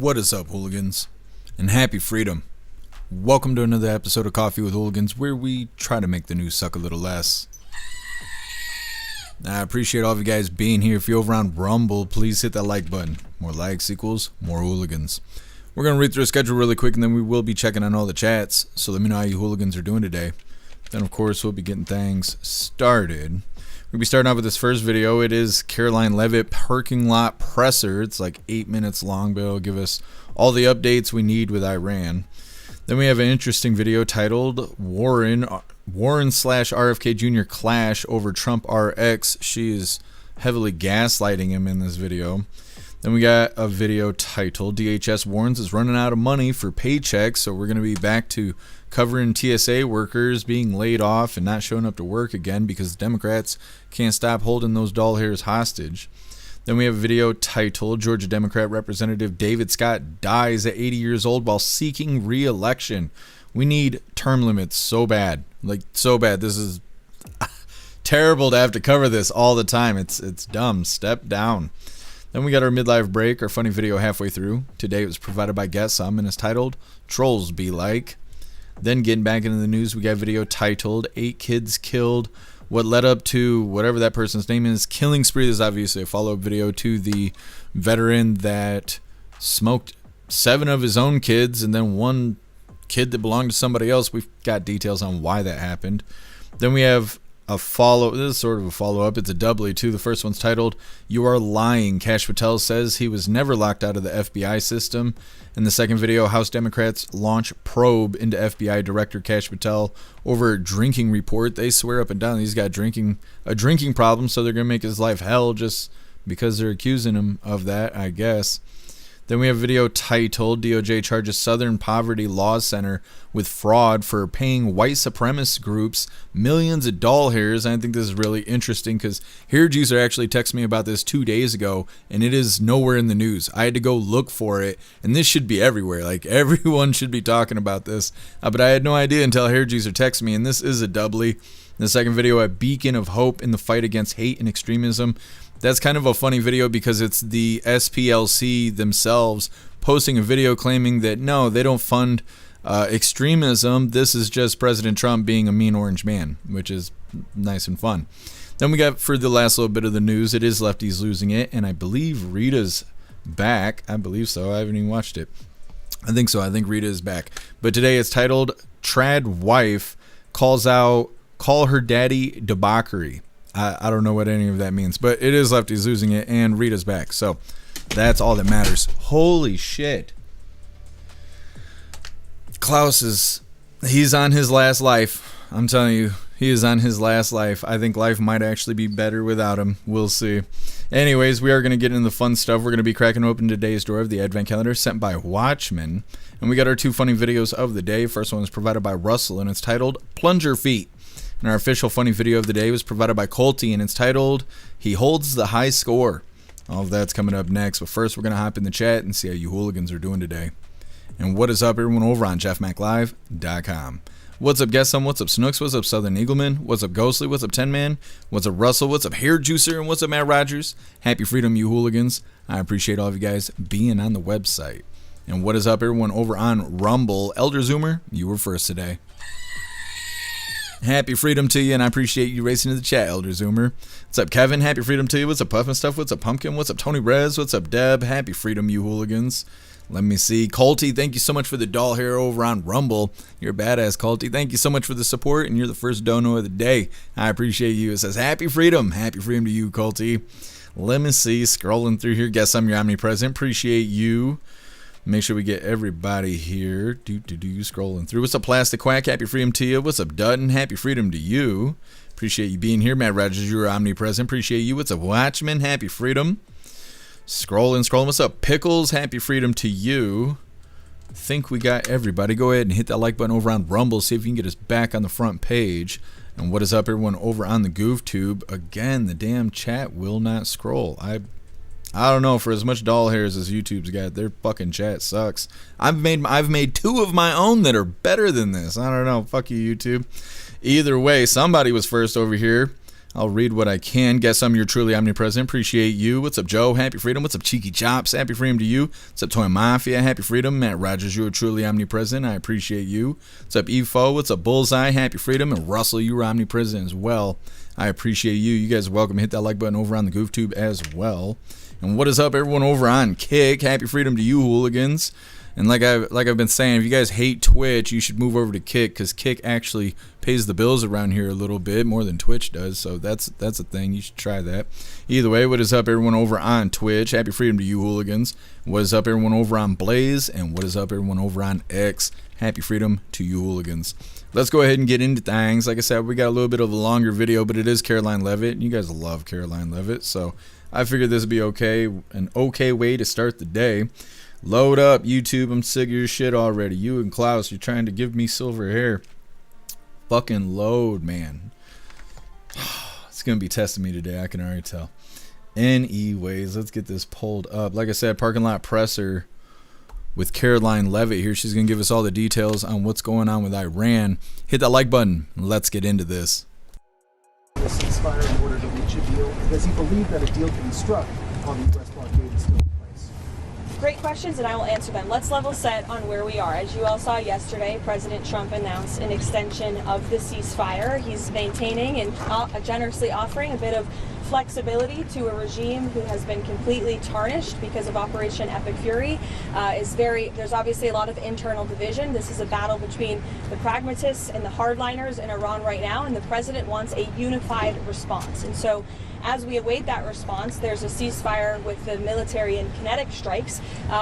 What is up, hooligans? And happy freedom. Welcome to another episode of Coffee with Hooligans, where we try to make the news suck a little less. I appreciate all of you guys being here. If you're over on Rumble, please hit that like button. More likes equals more hooligans. We're going to read through a schedule really quick, and then we will be checking on all the chats. So let me know how you hooligans are doing today. Then, of course, we'll be getting things started. We'll be starting off with this first video. It is Karoline Leavitt parking lot presser. It's like 8 minutes long, but it'll give us all the updates we need with Iran. Then we have an interesting video titled Warren / RFK Jr. clash over Trump RX. She is heavily gaslighting him in this video. Then we got a video titled DHS warns is running out of money for paychecks. So we're going to be back to covering TSA workers being laid off and not showing up to work again because Democrats can't stop holding those doll hairs hostage. Then we have a video titled Georgia Democrat Representative David Scott dies at 80 years old while seeking re-election. We need term limits so bad. Like, so bad. This is terrible to have to cover this all the time. It's dumb. Step down. Then we got our midlife break, our funny video halfway through. Today it was provided by Guess Some and is titled Trolls Be Like. Then getting back into the news, we got a video titled 8 Kids Killed. What led up to whatever that person's name is, killing spree. This is obviously a follow-up video to the veteran that smoked 7 of his own kids and then 1 kid that belonged to somebody else. We've got details on why that happened. Then we have a this is sort of a follow-up. It's a doubly too. The first one's titled You Are Lying. Kash Patel says he was never locked out of the FBI system. In the second video, House Democrats launch probe into FBI Director Kash Patel over a drinking report. They swear up and down he's got a drinking problem, so they're going to make his life hell just because they're accusing him of that, I guess. Then we have a video titled DOJ charges Southern Poverty Law Center with fraud for paying white supremacist groups millions of doll hairs. I think this is really interesting because Hair Juicer actually texted me about this 2 days ago, and it is nowhere in the news. I had to go look for it, and this should be everywhere. Like, everyone should be talking about this, but I had no idea until Hair Juicer texted me, and this is a doubly. The second video, a beacon of hope in the fight against hate and extremism. That's kind of a funny video because it's the SPLC themselves posting a video claiming that no, they don't fund extremism. This is just President Trump being a mean orange man, which is nice and fun. Then we got, for the last little bit of the news, it is Lefty's losing it, and I believe Rita's back. I believe so. I haven't even watched it. I think so. I think Rita is back. But today it's titled Trad Wife Call Her Daddy Debauchery. I don't know what any of that means, but it is Lefty's losing it, and Rita's back. So that's all that matters. Holy shit. Klaus he's on his last life. I'm telling you, he is on his last life. I think life might actually be better without him. We'll see. Anyways, we are going to get into the fun stuff. We're going to be cracking open today's door of the Advent Calendar sent by Watchmen. And we got our 2 funny videos of the day. First one is provided by Russell, and it's titled Plunger Feet. And our official funny video of the day was provided by Colty, and it's titled He Holds the High Score. All of that's coming up next, but first we're going to hop in the chat and see how you hooligans are doing today. And what is up, everyone, over on jeffmaclive.com. What's up, Guess Some? What's up, Snooks? What's up, Southern Eagleman? What's up, Ghostly? What's up, 10 Man? What's up, Russell? What's up, Hair Juicer? And what's up, Matt Rogers? Happy freedom, you hooligans. I appreciate all of you guys being on the website. And what is up, everyone, over on Rumble? Elder Zoomer, you were first today. Happy freedom to you, and I appreciate you racing to the chat, Elder Zoomer. What's up, Kevin? Happy freedom to you. What's up, Puffin Stuff? What's up, Pumpkin? What's up, Tony Rez? What's up, Deb? Happy freedom, you hooligans. Let me see. Colty, thank you so much for the doll hair over on Rumble. You're a badass, Colty. Thank you so much for the support, and you're the first dono of the day. I appreciate you. It says, happy freedom. Happy freedom to you, Colty. Let me see. Scrolling through here. Guess I'm your omnipresent. Appreciate you. Make sure we get everybody here. Scrolling through. What's up, Plastic Quack? Happy freedom to you. What's up, Dutton? Happy freedom to you. Appreciate you being here. Matt Rogers, you're omnipresent. Appreciate you. What's up, Watchman? Happy freedom. Scrolling. What's up, Pickles? Happy freedom to you. I think we got everybody. Go ahead and hit that like button over on Rumble. See if you can get us back on the front page. And what is up, everyone, over on the GoofTube? Again, the damn chat will not scroll. I don't know, for as much doll hairs as YouTube's got, their fucking chat sucks. I've made 2 of my own that are better than this. I don't know. Fuck you, YouTube. Either way, somebody was first over here. I'll read what I can. Guess I'm your truly omnipresent. Appreciate you. What's up, Joe? Happy freedom. What's up, Cheeky Chops? Happy freedom to you. What's up, Toy Mafia? Happy freedom. Matt Rogers, you're truly omnipresent. I appreciate you. What's up, Efo? What's up, Bullseye? Happy freedom. And Russell, you're omnipresent as well. I appreciate you. You guys are welcome. Hit that like button over on the GoofTube as well. And what is up, everyone over on Kick? Happy freedom to you, hooligans. And like I've been saying, if you guys hate Twitch, you should move over to Kick, because Kick actually pays the bills around here a little bit more than Twitch does. So that's a thing. You should try that. Either way, what is up, everyone over on Twitch? Happy freedom to you, hooligans. What is up, everyone over on Blaze? And what is up, everyone over on X? Happy freedom to you, hooligans. Let's go ahead and get into things. Like I said, we got a little bit of a longer video, but it is Karoline Leavitt. You guys love Karoline Leavitt, so I figured this would be an okay way to start the day. Load up, YouTube. I'm sick of your shit already. You and Klaus, you're trying to give me silver hair. Fucking load, man. It's going to be testing me today, I can already tell. Anyways, let's get this pulled up. Like I said, parking lot presser with Karoline Leavitt here. She's going to give us all the details on what's going on with Iran. Hit that like button. Let's get into this. A ceasefire in order to reach a deal. Does he believe that a deal can be struck on the U.S. blockade is still in place? Great questions, and I will answer them. Let's level set on where we are. As you all saw yesterday, President Trump announced an extension of the ceasefire. He's maintaining and generously offering a bit of flexibility to a regime who has been completely tarnished because of Operation Epic Fury. There's obviously a lot of internal division. This is a battle between the pragmatists and the hardliners in Iran right now, and the president wants a unified response. And so as we await that response, there's a ceasefire with the military and kinetic strikes,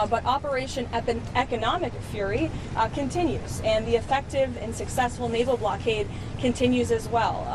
but Operation Economic Fury continues, and the effective and successful naval blockade continues as well,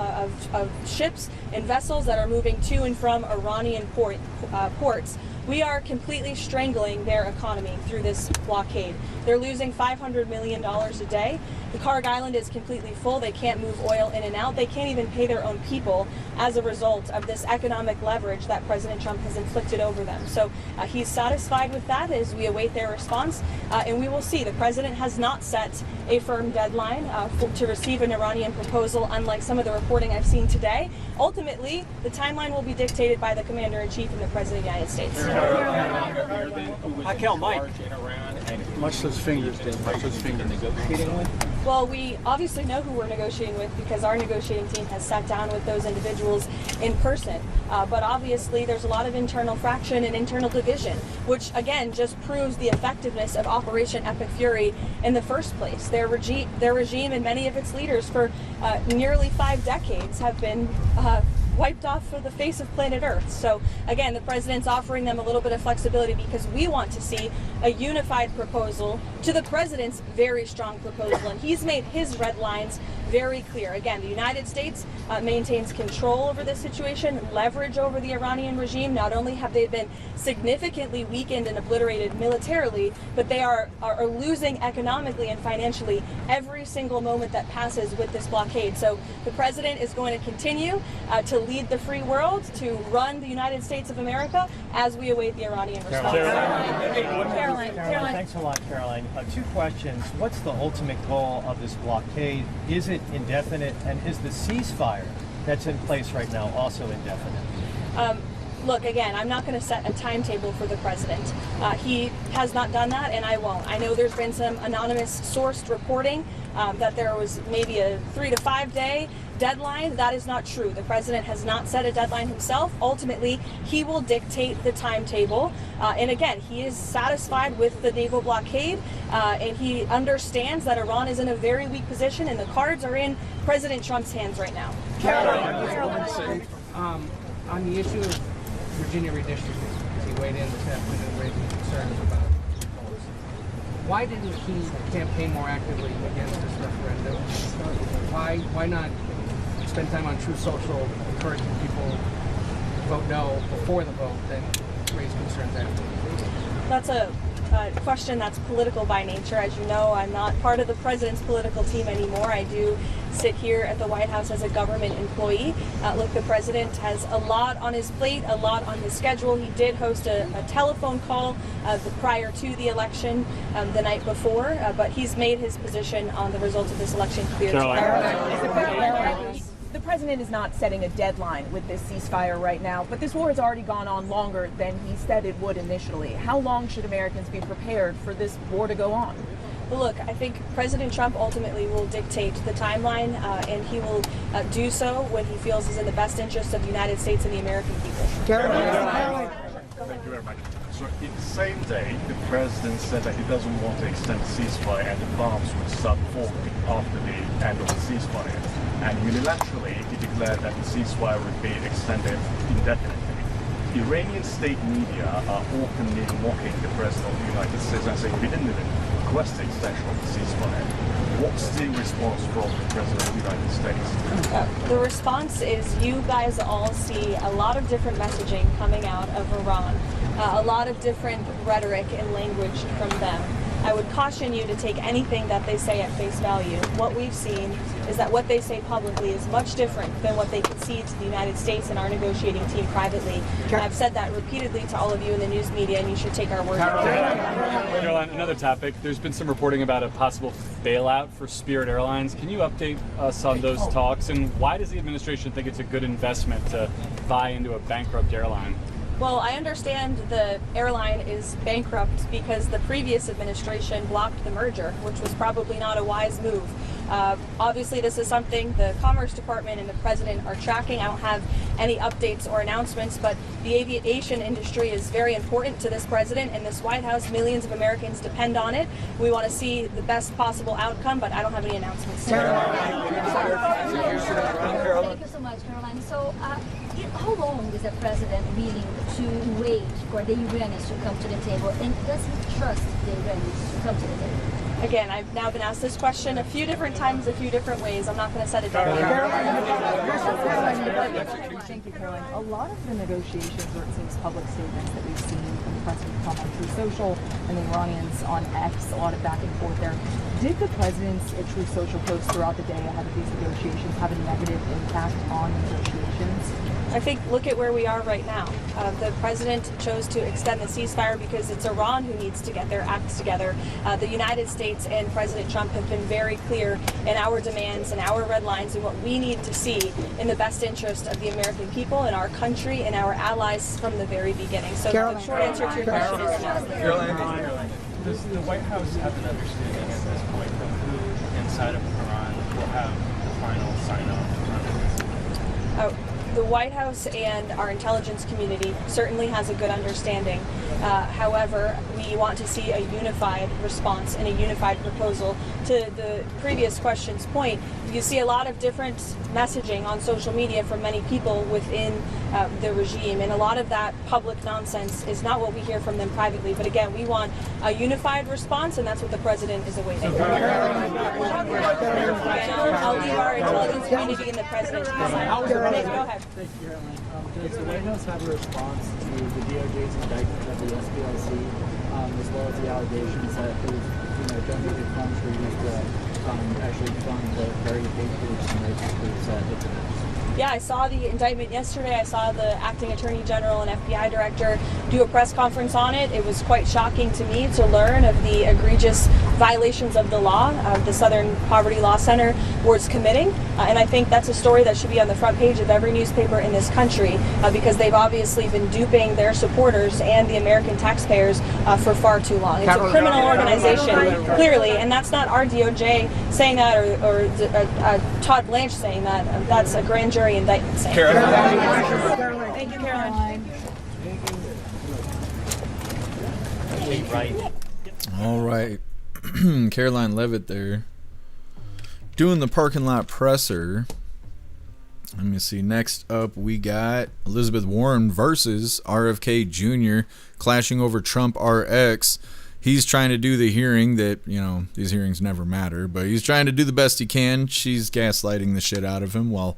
of ships and vessels that are moving to and from Iranian ports. We are completely strangling their economy through this blockade. They're losing $500 million a day. The Karg Island is completely full. They can't move oil in and out. They can't even pay their own people as a result of this economic leverage that President Trump has inflicted over them. So he's satisfied with that as we await their response, and we will see. The president has not set a firm deadline to receive an Iranian proposal, unlike some of the reporting I've seen today. Ultimately, the timeline will be dictated by the Commander-in-Chief and the President of the United States. Much those fingers did. Much those fingers negotiating with? Well, we obviously know who we're negotiating with because our negotiating team has sat down with those individuals in person. But obviously, there's a lot of internal fraction and internal division, which again just proves the effectiveness of Operation Epic Fury in the first place. Their regime and many of its leaders for nearly 5 decades have been wiped off of the face of planet Earth. So again, the president's offering them a little bit of flexibility because we want to see a unified proposal to the president's very strong proposal, and he's made his red lines very clear. Again, the United States maintains control over this situation, leverage over the Iranian regime. Not only have they been significantly weakened and obliterated militarily, but they are losing economically and financially every single moment that passes with this blockade. So the president is going to continue to lead the free world, to run the United States of America as we await the Iranian response. Karoline. Thanks a lot, Karoline. 2 questions. What's the ultimate goal of this blockade? Is it indefinite? And is the ceasefire that's in place right now also indefinite? Look, again, I'm not going to set a timetable for the president. He has not done that, and I won't. I know there's been some anonymous sourced reporting that there was maybe a 3 to 5 day deadline. That is not true. The president has not set a deadline himself. Ultimately, he will dictate the timetable. And again, he is satisfied with the naval blockade, and he understands that Iran is in a very weak position, and the cards are in President Trump's hands right now. Caroline, on the issue of Virginia redistricting, because he weighed in this afternoon and raised concerns about polls. Why didn't he campaign more actively against this referendum? Why not spend time on True Social encouraging people to vote no before the vote, then raise concerns after? That's a question that's political by nature. As you know, I'm not part of the president's political team anymore. I do sit here at the White House as a government employee. Look, the president has a lot on his plate, a lot on his schedule. He did host a telephone call prior to the election the night before, but he's made his position on the results of this election clear. Caroline. The president is not setting a deadline with this ceasefire right now, but this war has already gone on longer than he said it would initially. How long should Americans be prepared for this war to go on? Well, look, I think President Trump ultimately will dictate the timeline, and he will do so when he feels is in the best interest of the United States and the American people. Thank you very much. So in the same day, the president said that he doesn't want to extend the ceasefire and the bombs would stop falling after the end of the ceasefire. And unilaterally, he declared that the ceasefire would be extended indefinitely. Iranian state media are openly mocking the president of the United States and saying we didn't even request the extension of the ceasefire. What's the response from the president of the United States? The response is you guys all see a lot of different messaging coming out of Iran, a lot of different rhetoric and language from them. I would caution you to take anything that they say at face value. What we've seen is that what they say publicly is much different than what they concede to the United States and our negotiating team privately. And I've said that repeatedly to all of you in the news media, and you should take our word for it. Karoline, another topic. There's been some reporting about a possible bailout for Spirit Airlines. Can you update us on those talks, and why does the administration think it's a good investment to buy into a bankrupt airline? Well, I understand the airline is bankrupt because the previous administration blocked the merger, which was probably not a wise move. Obviously, this is something the Commerce Department and the President are tracking. I don't have any updates or announcements, but the aviation industry is very important to this President and this White House. Millions of Americans depend on it. We want to see the best possible outcome, but I don't have any announcements. Thank you so much, Karoline. So, how long is the President willing to wait for the Iranians to come to the table, and does he trust the Iranians to come to the table? Again, I've now been asked this question a few different times, a few different ways. I'm not going to set a deadline. Thank you, Caroline. A lot of the negotiations, or it seems public statements that we've seen from the president come on True Social and the Iranians on X, a lot of back and forth there. Did the president's True Social posts throughout the day ahead of these negotiations have a negative impact on negotiations? I think look at where we are right now. The president chose to extend the ceasefire because it's Iran who needs to get their acts together. The United States and President Trump have been very clear in our demands and our red lines and what we need to see in the best interest of the American people and our country and our allies from the very beginning. So the short answer to your question is no. Does the White House have an understanding at this point of who inside of Iran will have the final sign-off on this? The White House and our intelligence community certainly has a good understanding. However, we want to see a unified response and a unified proposal. To the previous question's point, you see a lot of different messaging on social media from many people within the regime, and a lot of that public nonsense is not what we hear from them privately. But again, we want a unified response, and that's what the president is awaiting. Again, I'll leave our intelligence community and the president to decide. Go ahead. Thank you, Caroline. Does the White House have a response to the DOJ's indictment of the SPLC, as well as the allegations that it was, donated funds were used to actually fund the very big groups and rape groups victims? Yeah, I saw the indictment yesterday. I saw the acting attorney general and FBI director do a press conference on it. It was quite shocking to me to learn of the egregious violations of the law the Southern Poverty Law Center was committing. And I think that's a story that should be on the front page of every newspaper in this country because they've obviously been duping their supporters and the American taxpayers for far too long. It's a criminal organization, clearly, and that's not our DOJ saying that or Todd Blanche saying that. That's a grand jury indictment saying. Thank you, Caroline. All right. Karoline Leavitt there doing the parking lot presser. Let me see. Next up, we got Elizabeth Warren versus RFK Jr. clashing over Trump RX. He's trying to do the hearing that, these hearings never matter, but he's trying to do the best he can. She's gaslighting the shit out of him while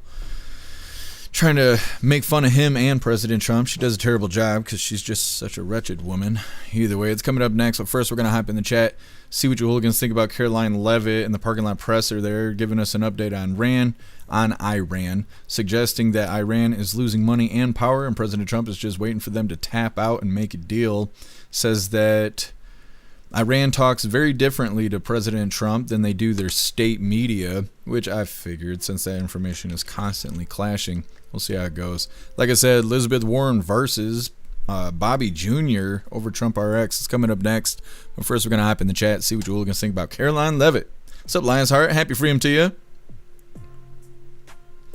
trying to make fun of him and President Trump. She does a terrible job because she's just such a wretched woman. Either way, it's coming up next. But first, we're going to hop in the chat, see what you hooligans think about Karoline Leavitt and the parking lot presser there, giving us an update on Iran, suggesting that Iran is losing money and power, and President Trump is just waiting for them to tap out and make a deal. Says that Iran talks very differently to President Trump than they do their state media, which I figured since that information is constantly clashing. We'll see how it goes. Like I said, Elizabeth Warren versus Bobby Jr. over Trump RX is coming up next. But first, we're going to hop in the chat, see what you hooligans think about Karoline Leavitt. What's up, Lion's Heart? Happy freedom to you.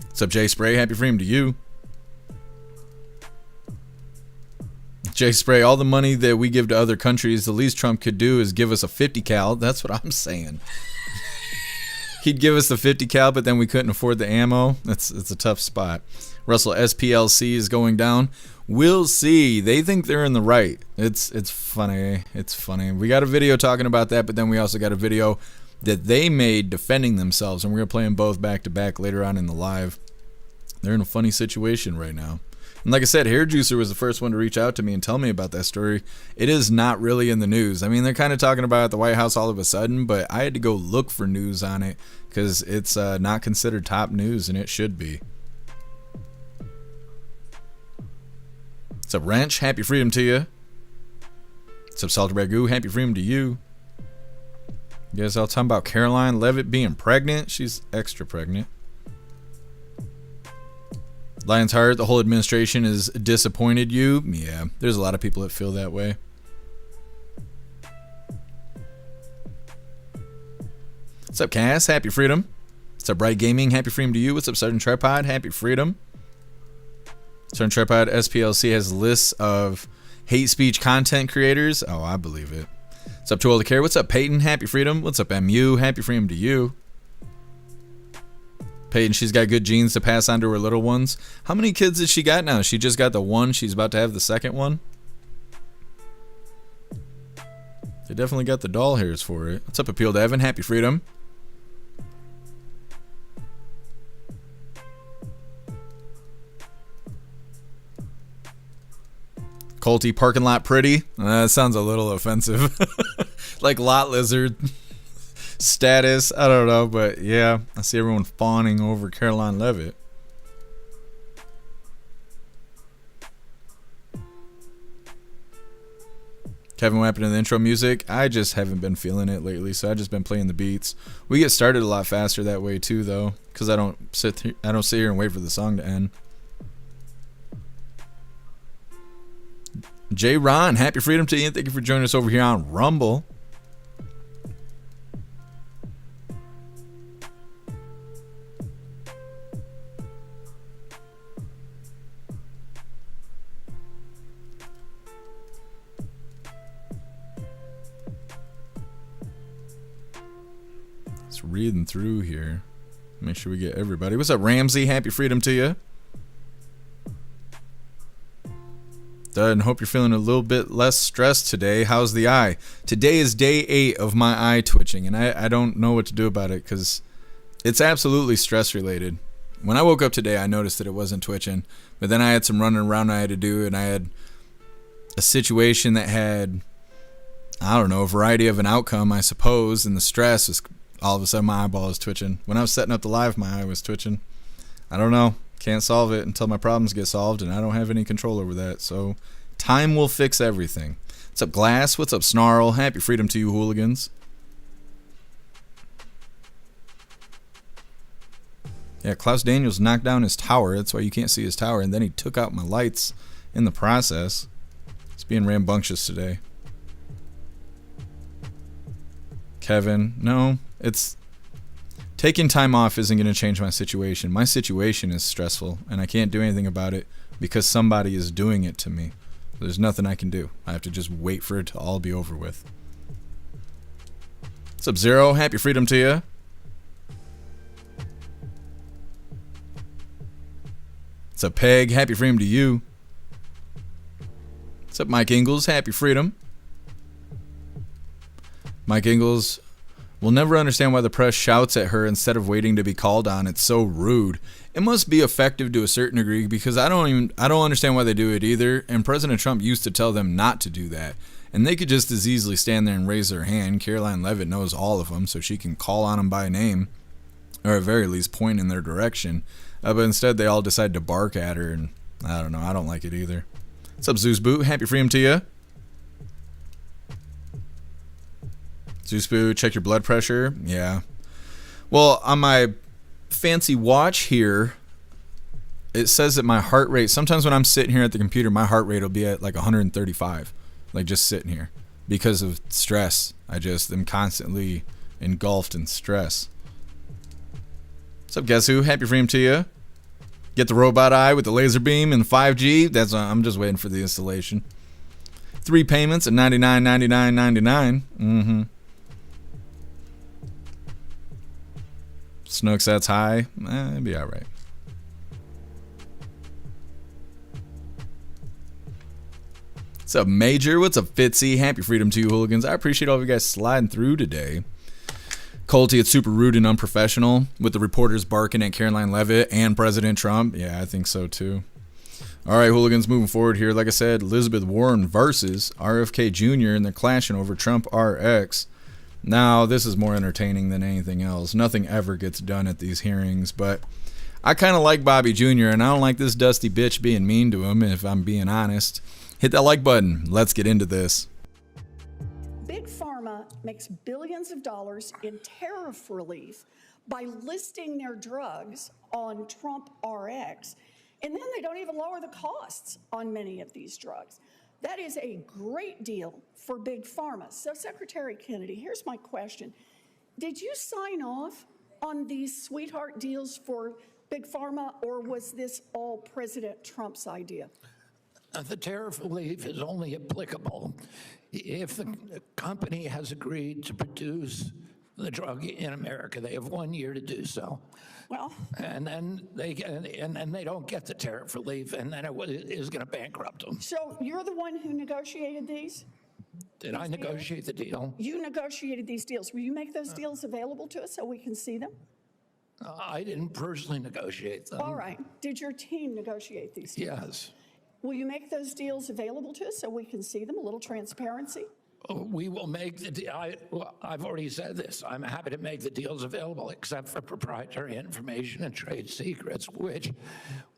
What's up, Jay Spray? Happy freedom to you. Jay Spray, all the money that we give to other countries, the least Trump could do is give us a 50 cal. That's what I'm saying. He'd give us the 50 cal, but then we couldn't afford the ammo. It's a tough spot. Russell, SPLC is going down. We'll see. They think they're in the right. It's funny. It's funny. We got a video talking about that, but then we also got a video that they made defending themselves, and we're going to play them both back to back later on in the live. They're in a funny situation right now. And like I said, Hair Juicer was the first one to reach out to me and tell me about that story. It is not really in the news. I mean, they're kind of talking about it at the White House all of a sudden, but I had to go look for news on it because it's not considered top news, and it should be. What's up, Wrench? Happy freedom to you. What's up, Salted Ragu? Happy freedom to you. You guys all talking about Karoline Leavitt being pregnant? She's extra pregnant. Lion's Heart, the whole administration is disappointed you. Yeah, there's a lot of people that feel that way. What's up, Cass? Happy freedom. What's up, Bright Gaming? Happy freedom to you. What's up, Sergeant Tripod? Happy freedom. Sergeant Tripod, SPLC has lists of hate speech content creators. Oh, I believe it. What's up, To All the Care? What's up, Peyton? Happy freedom. What's up, MU? Happy freedom to you. Peyton, she's got good genes to pass on to her little ones. How many kids has she got now? She just got the one. She's about to have the second one. They definitely got the doll hairs for it. What's up, Appeal to Evan? Happy freedom. Colty, parking lot pretty. That sounds a little offensive. Like lot lizard status. I don't know, but yeah, I see everyone fawning over Karoline Leavitt. Kevin, what happened to the intro music? I just haven't been feeling it lately, so I've just been playing the beats. We get started a lot faster that way too, though, because I don't sit here and wait for the song to end. J. Ron, happy freedom to you. Thank you for joining us over here on Rumble. Just reading through here. Make sure we get everybody. What's up, Ramsey? Happy freedom to you. And hope you're feeling a little bit less stressed today. How's the eye? Today is day 8 of my eye twitching, and I don't know what to do about it because it's absolutely stress related. When I woke up today, I noticed that it wasn't twitching, but then I had some running around I had to do, and I had a situation that had, I don't know, a variety of an outcome, I suppose, and the stress was all of a sudden my eyeball was twitching. When I was setting up the live, my eye was twitching. I don't know. Can't solve it until my problems get solved, and I don't have any control over that. So time will fix everything. What's up, Glass? What's up, Snarl? Happy freedom to you, hooligans. Yeah, Klaus Daniels knocked down his tower. That's why you can't see his tower. And then he took out my lights in the process. It's being rambunctious today. Kevin, no, it's... Taking time off isn't going to change my situation. My situation is stressful, and I can't do anything about it because somebody is doing it to me. There's nothing I can do. I have to just wait for it to all be over with. What's up, Zero? Happy freedom to you. What's up, Peg? Happy freedom to you. What's up, Mike Ingalls? Happy freedom. Mike Ingalls will never understand why the press shouts at her instead of waiting to be called on. It's so rude. It must be effective to a certain degree because I don't understand why they do it either. And President Trump used to tell them not to do that. And they could just as easily stand there and raise their hand. Karoline Leavitt knows all of them, so she can call on them by name, or at very least point in their direction. But instead, they all decide to bark at her, and I don't know. I don't like it either. What's up, Zeus Boot? Happy freedom to you. Zuspoo, check your blood pressure. Yeah. Well, on my fancy watch here, it says that my heart rate, sometimes when I'm sitting here at the computer, my heart rate will be at like 135, like just sitting here because of stress. I just am constantly engulfed in stress. What's up, guess who? Happy freedom to you. Get the robot eye with the laser beam and 5G. I'm just waiting for the installation. 3 payments at $99.99.99. Snooks, that's high. It'd be all right. What's up, Major? What's up, Fitzy? Happy freedom to you, hooligans. I appreciate all of you guys sliding through today. Colty, it's super rude and unprofessional with the reporters barking at Karoline Leavitt and President Trump. Yeah, I think so too. All right, hooligans, moving forward here. Like I said, Elizabeth Warren versus RFK Jr. and they're clashing over Trump RX. Now, this is more entertaining than anything else. Nothing ever gets done at these hearings, but I kind of like Bobby Jr. and I don't like this dusty bitch being mean to him, if I'm being honest. Hit that like button. Let's get into this. Big Pharma makes billions of dollars in tariff relief by listing their drugs on Trump RX, and then they don't even lower the costs on many of these drugs. That is a great deal for Big Pharma. So, Secretary Kennedy, here's my question. Did you sign off on these sweetheart deals for Big Pharma, or was this all President Trump's idea? The tariff relief is only applicable if the company has agreed to produce the drug in America. They have 1 year to do so. Well, and then they don't get the tariff relief, and then it is going to bankrupt them. So you're the one who negotiated these? Did I negotiate the deal? You negotiated these deals. Will you make those deals available to us so we can see them? I didn't personally negotiate them. All right. Did your team negotiate these deals? Yes. Will you make those deals available to us so we can see them? A little transparency? We will make I've already said this. I'm happy to make the deals available, except for proprietary information and trade secrets, which,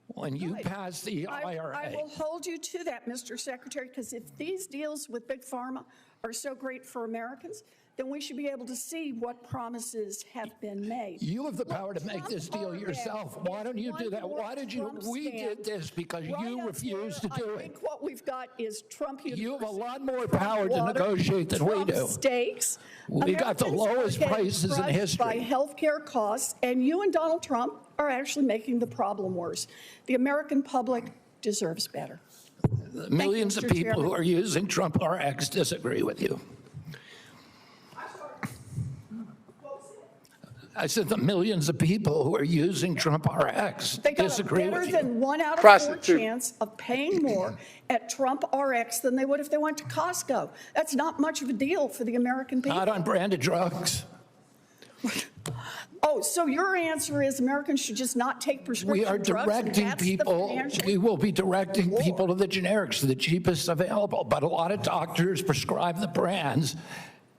when you pass the IRA... I will hold you to that, Mr. Secretary, because if these deals with Big Pharma are so great for Americans, then we should be able to see what promises have been made. You have the power to make this deal yourself. Why don't you do that? Why did you? We did this because you refused to do it. I think what we've got is Trump University. You have a lot more power to negotiate than we do. Stakes. We got the lowest prices in history. By healthcare costs, and you and Donald Trump are actually making the problem worse. The American public deserves better. The millions of people who are using Trump RX disagree with you. I said the millions of people who are using Trump RX disagree with you. They got a better than 1 out of 4 chance of paying more at Trump RX than they would if they went to Costco. That's not much of a deal for the American people. Not on branded drugs. Oh, so your answer is Americans should just not take prescription drugs? We are directing people. We will be directing people to the generics, the cheapest available. But a lot of doctors prescribe the brands,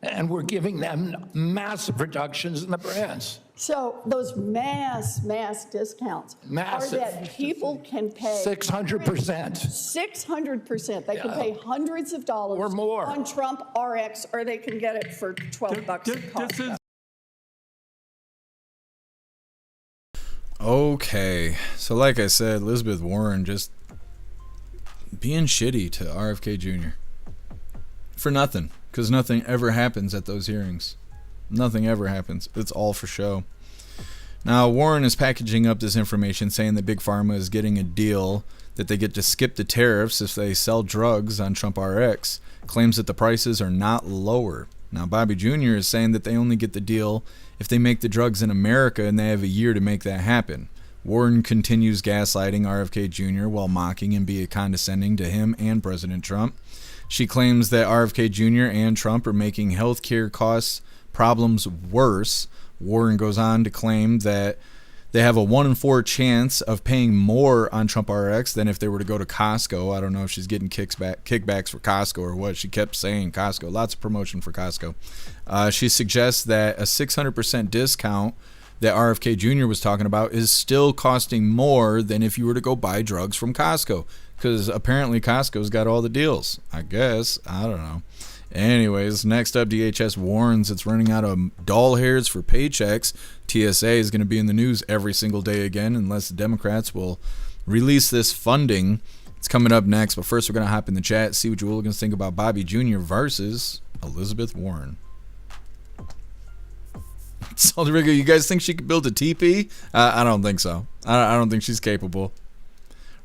and we're giving them massive reductions in the brands. So those mass discounts are that people can pay 600%. 600%. They can pay hundreds of dollars or more on Trump RX, or they can get it for $12 at Costco. Okay, so like I said, Elizabeth Warren just being shitty to RFK Jr. for nothing, because nothing ever happens at those hearings. Nothing ever happens. It's all for show. Now, Warren is packaging up this information saying that Big Pharma is getting a deal that they get to skip the tariffs if they sell drugs on Trump RX, claims that the prices are not lower. Now, Bobby Jr. is saying that they only get the deal if they make the drugs in America, and they have a year to make that happen. Warren continues gaslighting RFK Jr. while mocking and being condescending to him and President Trump. She claims that RFK Jr. and Trump are making healthcare costs problems worse. Warren goes on to claim that they have a 1 in 4 chance of paying more on Trump RX than if they were to go to Costco. I don't know if she's getting kickbacks for Costco or what. She kept saying Costco. Lots of promotion for Costco. She suggests that a 600% discount that RFK Jr. was talking about is still costing more than if you were to go buy drugs from Costco, because apparently Costco's got all the deals. I guess. I don't know. Anyways, next up, DHS warns it's running out of doll hairs for paychecks. TSA is going to be in the news every single day again unless the Democrats will release this funding. It's coming up next, but first we're going to hop in the chat, see what you hooligans think about Bobby Jr. versus Elizabeth Warren. Salderigo, you guys think she could build a teepee? I don't think so. I don't think she's capable.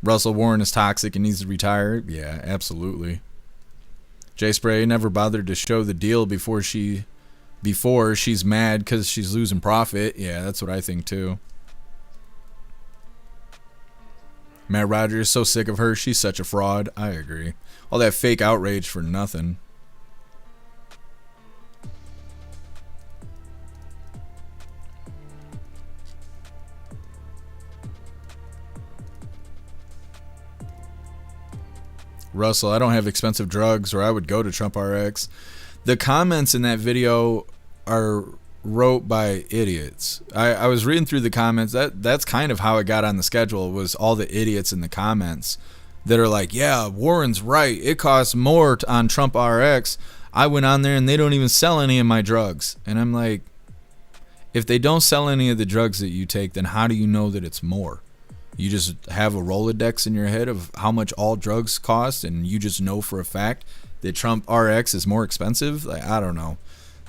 Russell Warren is toxic and needs to retire. Yeah, absolutely. Jay Spray never bothered to show the deal before she's mad because she's losing profit. Yeah, that's what I think too. Matt Rogers, so sick of her. She's such a fraud. I agree. All that fake outrage for nothing. Russell, I don't have expensive drugs or I would go to Trump RX. The comments in that video are wrote by idiots. I was reading through the comments. That's kind of how it got on the schedule, was all the idiots in the comments that are like, yeah, Warren's right. It costs more on Trump RX. I went on there and they don't even sell any of my drugs. And I'm like, if they don't sell any of the drugs that you take, then how do you know that it's more? You just have a Rolodex in your head of how much all drugs cost, and you just know for a fact that Trump RX is more expensive? Like, I don't know.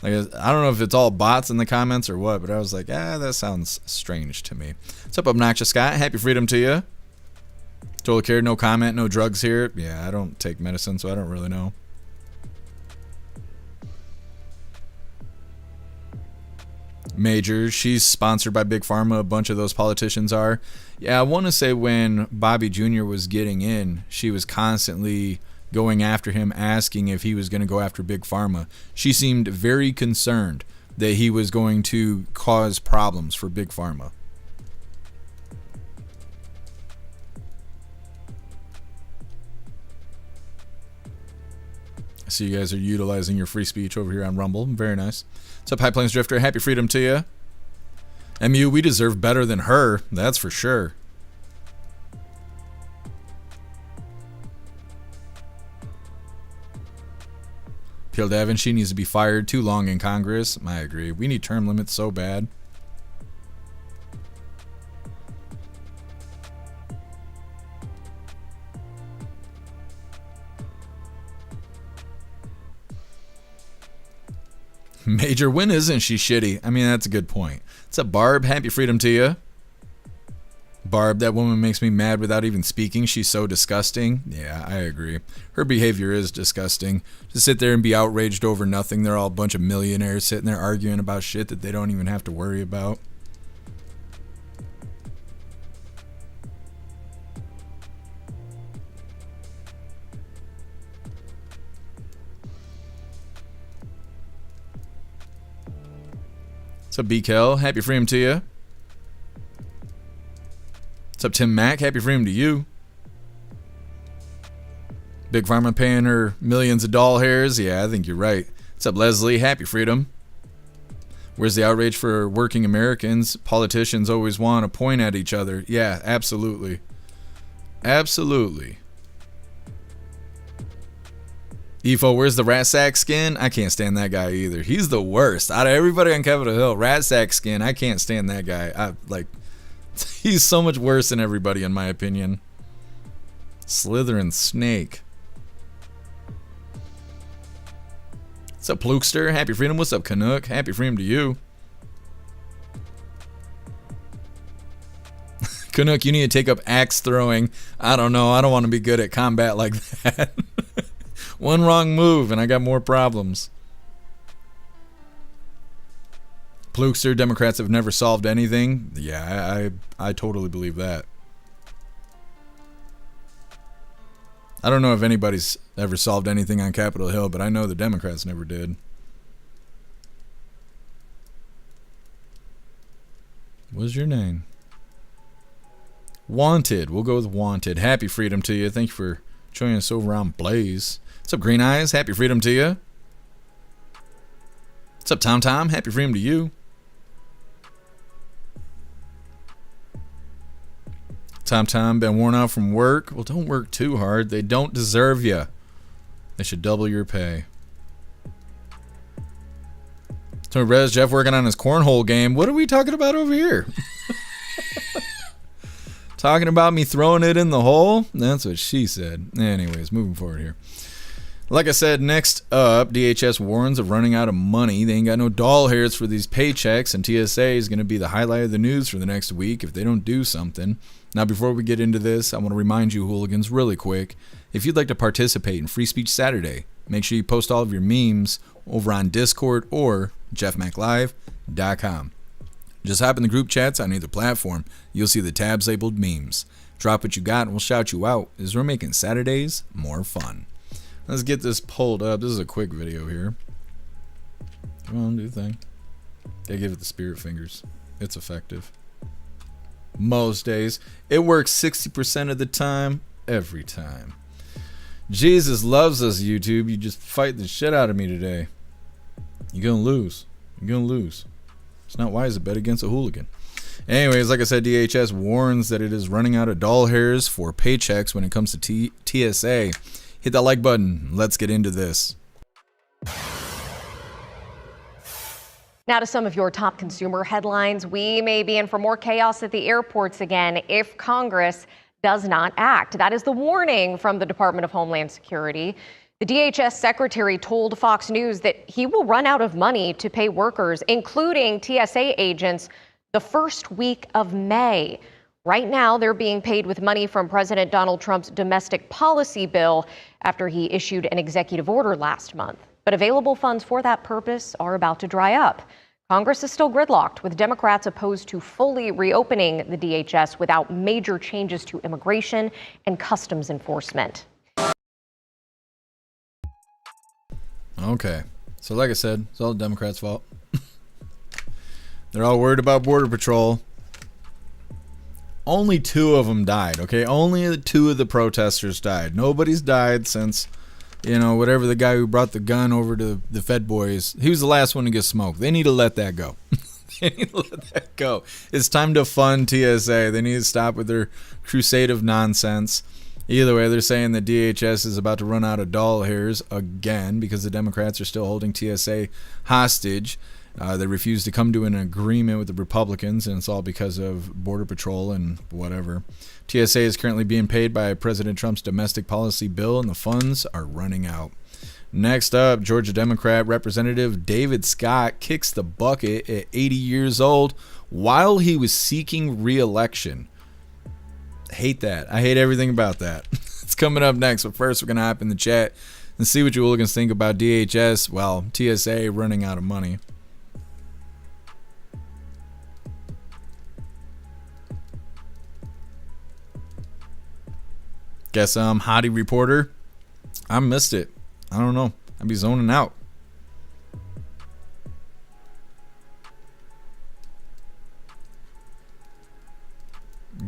Like, I don't know if it's all bots in the comments or what, but I was like, that sounds strange to me. What's up, Obnoxious Scott? Happy freedom to you. Total care, no comment, no drugs here. Yeah, I don't take medicine, so I don't really know. Major, she's sponsored by Big Pharma. A bunch of those politicians are. Yeah, I want to say when Bobby Jr. was getting in, she was constantly going after him, asking if he was going to go after Big Pharma. She seemed very concerned that he was going to cause problems for Big Pharma. I see you guys are utilizing your free speech over here on Rumble. Very nice. What's up, High Plains Drifter? Happy freedom to you. MU, we deserve better than her. That's for sure. Peel Davin, she needs to be fired. Too long in Congress. I agree. We need term limits so bad. Major, when isn't she shitty? I mean, that's a good point. What's up, Barb? Happy freedom to you. Barb, that woman makes me mad without even speaking. She's so disgusting. Yeah, I agree. Her behavior is disgusting. To sit there and be outraged over nothing. They're all a bunch of millionaires sitting there arguing about shit that they don't even have to worry about. What's up, BKL? Happy freedom to you. What's up, Tim Mack? Happy freedom to you. Big Pharma paying her millions of doll hairs? Yeah, I think you're right. What's up, Leslie? Happy freedom. Where's the outrage for working Americans? Politicians always want to point at each other. Yeah, absolutely. Absolutely. Efo, where's the rat sack skin? I can't stand that guy either. He's the worst. Out of everybody on Capitol Hill, rat sack skin, I can't stand that guy. He's so much worse than everybody in my opinion. Slytherin snake. What's up, Plukester? Happy freedom. What's up, Canuck? Happy freedom to you. Canuck, you need to take up axe throwing. I don't know. I don't want to be good at combat like that. One wrong move and I got more problems. Plukester, Democrats have never solved anything. Yeah, I totally believe that. I don't know if anybody's ever solved anything on Capitol Hill, but I know the Democrats never did. What's your name? Wanted. We'll go with Wanted. Happy freedom to you. Thank you for joining us over on Blaze. What's up, Green Eyes? Happy freedom to you. What's up, Tom Tom? Happy freedom to you. Tom Tom, been worn out from work. Well, don't work too hard. They don't deserve you. They should double your pay. Tony Rez, Jeff working on his cornhole game. What are we talking about over here? Talking about me throwing it in the hole? That's what she said. Anyways, moving forward here. Like I said, next up, DHS warns of running out of money. They ain't got no doll hairs for these paychecks, and TSA is going to be the highlight of the news for the next week if they don't do something. Now, before we get into this, I want to remind you, hooligans, really quick, if you'd like to participate in Free Speech Saturday, make sure you post all of your memes over on Discord or jeffmaclive.com. Just hop in the group chats on either platform. You'll see the tabs labeled memes. Drop what you got and we'll shout you out as we're making Saturdays more fun. Let's get this pulled up. This is a quick video here. Come on, do the thing. They give it the spirit fingers. It's effective. Most days. It works 60% of the time, every time. Jesus loves us, YouTube. You just fight the shit out of me today. You're going to lose. You're going to lose. It's not wise to bet against a hooligan. Anyways, like I said, DHS warns that it is running out of doll hairs for paychecks when it comes to TSA. Hit that like button. Let's get into this. Now to some of your top consumer headlines. We may be in for more chaos at the airports again if Congress does not act. That is the warning from the Department of Homeland Security. The DHS secretary told Fox News that he will run out of money to pay workers, including TSA agents, the first week of May. Right now, they're being paid with money from President Donald Trump's domestic policy bill after he issued an executive order last month. But available funds for that purpose are about to dry up. Congress is still gridlocked, with Democrats opposed to fully reopening the DHS without major changes to immigration and customs enforcement. Okay, so like I said, it's all the Democrats' fault. They're all worried about Border Patrol. Only 2 of them died, okay? Only 2 of the protesters died. Nobody's died since, you know, whatever the guy who brought the gun over to the Fed boys. He was the last one to get smoked. They need to let that go. They need to let that go. It's time to fund TSA. They need to stop with their crusade of nonsense. Either way, they're saying that DHS is about to run out of doll hairs again because the Democrats are still holding TSA hostage. They refuse to come to an agreement with the Republicans, and it's all because of Border Patrol and whatever. TSA is currently being paid by President Trump's domestic policy bill, and the funds are running out. Next up, Georgia Democrat Representative David Scott kicks the bucket at 80 years old while he was seeking re-election. Hate that. I hate everything about that. It's coming up next, but first we're going to hop in the chat and see what you hooligans think about DHS, well, TSA running out of money. Guess hottie reporter. I missed it. I don't know. I'd be zoning out.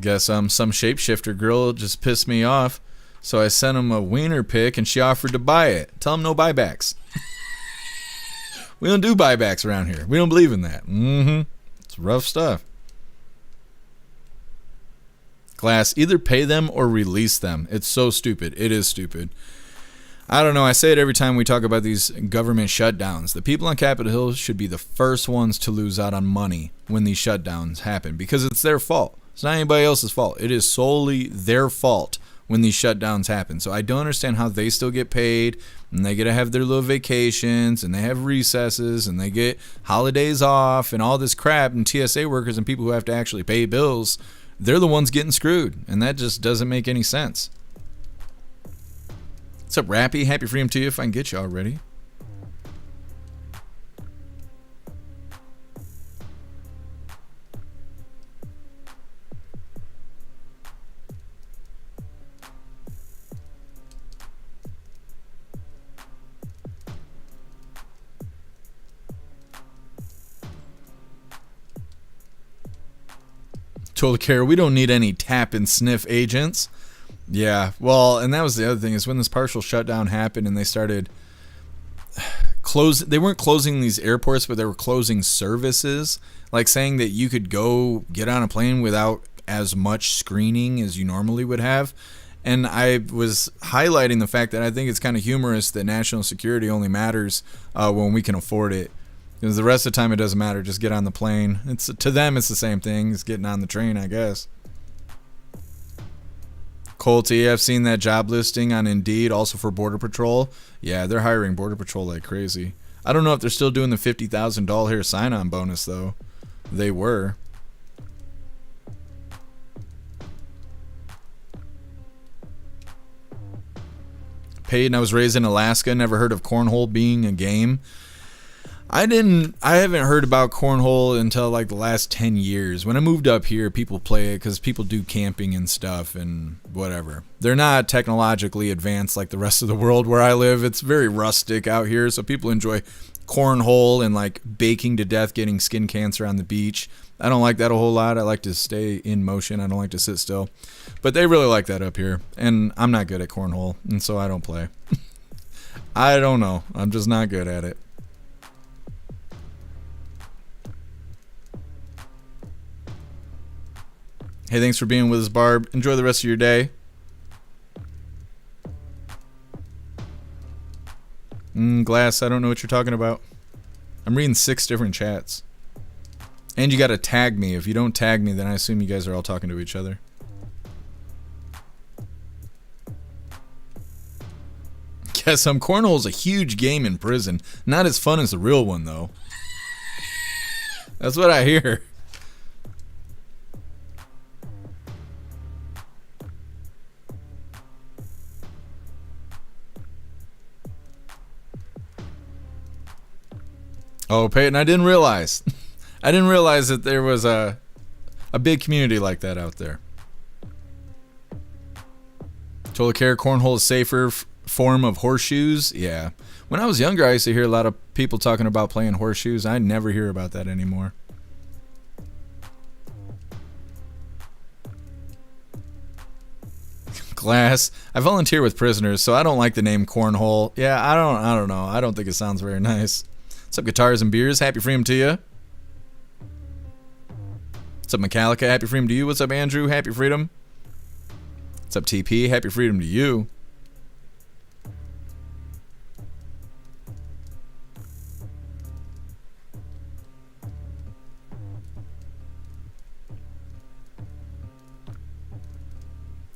Guess some shapeshifter girl just pissed me off, so I sent him a wiener pic and she offered to buy it. Tell him no buybacks. We don't do buybacks around here. We don't believe in that. It's rough stuff. Glass, either pay them or release them. It's so stupid. It is stupid. I don't know. I say it every time we talk about these government shutdowns. The people on Capitol Hill should be the first ones to lose out on money when these shutdowns happen because it's their fault. It's not anybody else's fault. It is solely their fault when these shutdowns happen. So I don't understand how they still get paid and they get to have their little vacations and they have recesses and they get holidays off and all this crap, and TSA workers and people who have to actually pay bills, they're the ones getting screwed, and that just doesn't make any sense. What's up, Rappy? Happy freedom to you if I can get you already. Told Care, we don't need any tap and sniff agents. Yeah, well, and that was the other thing is when this partial shutdown happened and they started they weren't closing these airports, but they were closing services, like saying that you could go get on a plane without as much screening as you normally would have. And I was highlighting the fact that I think it's kind of humorous that national security only matters when we can afford it. Because the rest of the time it doesn't matter. Just get on the plane. To them, it's the same thing as getting on the train, I guess. Colty, I've seen that job listing on Indeed, also for Border Patrol. Yeah, they're hiring Border Patrol like crazy. I don't know if they're still doing the $50,000 here sign-on bonus, though. They were. Peyton, I was raised in Alaska. Never heard of cornhole being a game. I haven't heard about cornhole until like the last 10 years. When I moved up here, people play it because people do camping and stuff and whatever. They're not technologically advanced like the rest of the world where I live. It's very rustic out here, so people enjoy cornhole and like baking to death, getting skin cancer on the beach. I don't like that a whole lot. I like to stay in motion. I don't like to sit still. But they really like that up here, and I'm not good at cornhole, and so I don't play. I don't know. I'm just not good at it. Hey, thanks for being with us, Barb. Enjoy the rest of your day. Glass, I don't know what you're talking about. I'm reading 6 different chats. And you gotta tag me. If you don't tag me, then I assume you guys are all talking to each other. Guess cornhole's a huge game in prison. Not as fun as the real one, though. That's what I hear. Oh, Peyton, I didn't realize. I didn't realize that there was a big community like that out there. Total care, cornhole is safer form of horseshoes. Yeah. When I was younger, I used to hear a lot of people talking about playing horseshoes. I never hear about that anymore. Glass. I volunteer with prisoners, so I don't like the name cornhole. Yeah, I don't know. I don't think it sounds very nice. What's up, Guitars and Beers? Happy freedom to you. What's up, Metallica? Happy freedom to you. What's up, Andrew? Happy freedom. What's up, TP? Happy freedom to you.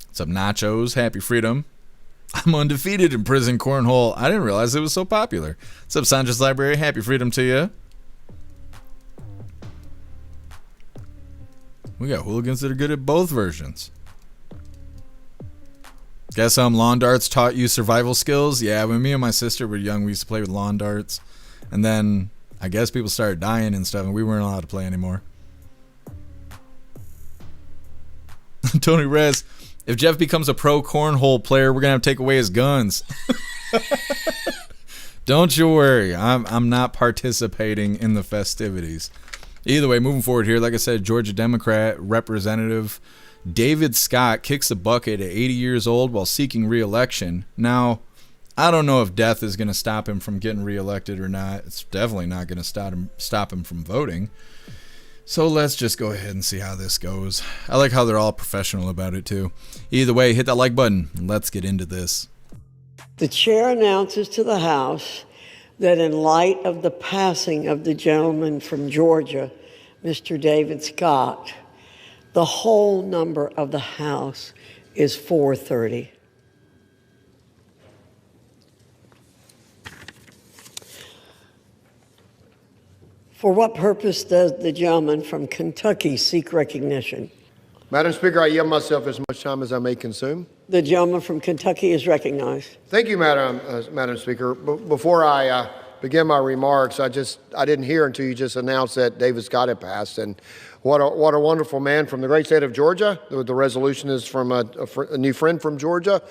What's up, Nachos? Happy freedom. I'm undefeated in prison cornhole. I didn't realize it was so popular. What's up, Sandra's Library? Happy freedom to you. We got hooligans that are good at both versions. Guess lawn darts taught you survival skills? Yeah, when me and my sister were young, we used to play with lawn darts. And then I guess people started dying and stuff, and we weren't allowed to play anymore. Tony Rez, if Jeff becomes a pro cornhole player, we're going to have to take away his guns. Don't you worry. I'm not participating in the festivities. Either way, moving forward here, like I said, Georgia Democrat Representative David Scott kicks the bucket at 80 years old while seeking re-election. Now, I don't know if death is going to stop him from getting re-elected or not. It's definitely not going to stop him from voting. So let's just go ahead and see how this goes. I like how they're all professional about it, too. Either way, hit that like button and let's get into this. The chair announces to the House that in light of the passing of the gentleman from Georgia, Mr. David Scott, the whole number of the House is 430. For what purpose does the gentleman from Kentucky seek recognition? Madam Speaker, I yield myself as much time as I may consume. The gentleman from Kentucky is recognized. Thank you, Madam Speaker. Before I begin my remarks, I didn't hear until you just announced that David Scott had passed, and what a wonderful man from the great state of Georgia. The resolution is from a new friend from Georgia.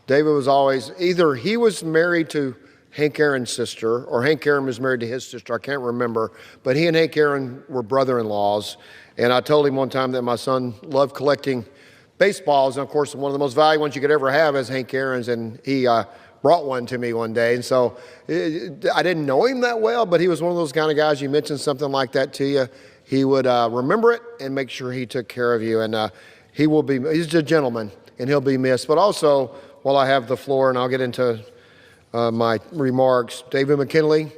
David was always either he was married to Hank Aaron's sister, or Hank Aaron was married to his sister. I can't remember, but he and Hank Aaron were brother-in-laws. And I told him one time that my son loved collecting baseballs, and of course, one of the most valuable ones you could ever have is Hank Aaron's, and he brought one to me one day. And so I didn't know him that well, but he was one of those kind of guys, you mentioned something like that to you, he would remember it and make sure he took care of you. And he's a gentleman, and he'll be missed. But also, while I have the floor, and I'll get into my remarks, David McKinley,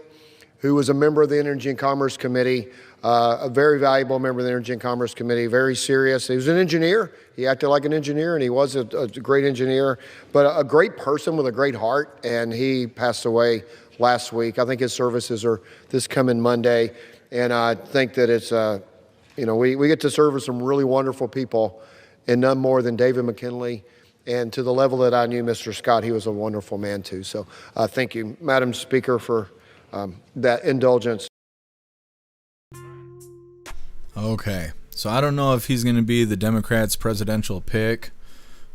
who was a member of the Energy and Commerce Committee, a very valuable member of the Energy and Commerce Committee, very serious. He was an engineer. He acted like an engineer, and he was a great engineer, but a great person with a great heart, and he passed away last week. I think his services are this coming Monday, and I think that it's, we get to serve with some really wonderful people, and none more than David McKinley. And to the level that I knew Mr. Scott, he was a wonderful man too. So thank you, Madam Speaker, for that indulgence. Okay, so I don't know if he's going to be the Democrats' presidential pick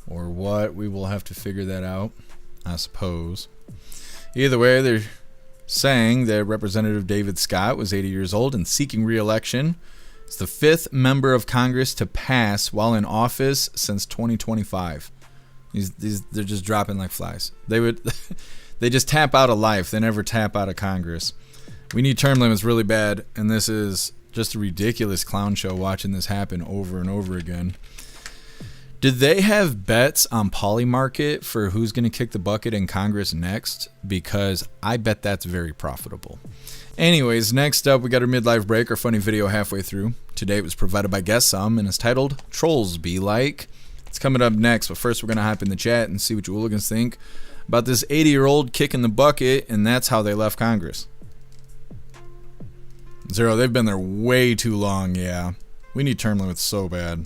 or what. We will have to figure that out, I suppose. Either way, they're saying that Representative David Scott was 80 years old and seeking re-election. He's the 5th member of Congress to pass while in office since 2025. They're just dropping like flies. They just tap out of life. They never tap out of Congress. We need term limits really bad, and this is just a ridiculous clown show watching this happen over and over again. Did they have bets on Polymarket for who's going to kick the bucket in Congress next? Because I bet that's very profitable. Anyways, next up, we got our midlife break, our funny video halfway through. Today it was provided by Guess Some and is titled Trolls Be Like. It's coming up next, but first we're going to hop in the chat and see what you hooligans think about this 80-year-old kicking the bucket, and that's how they left Congress. Zero, they've been there way too long, yeah. We need term limits so bad.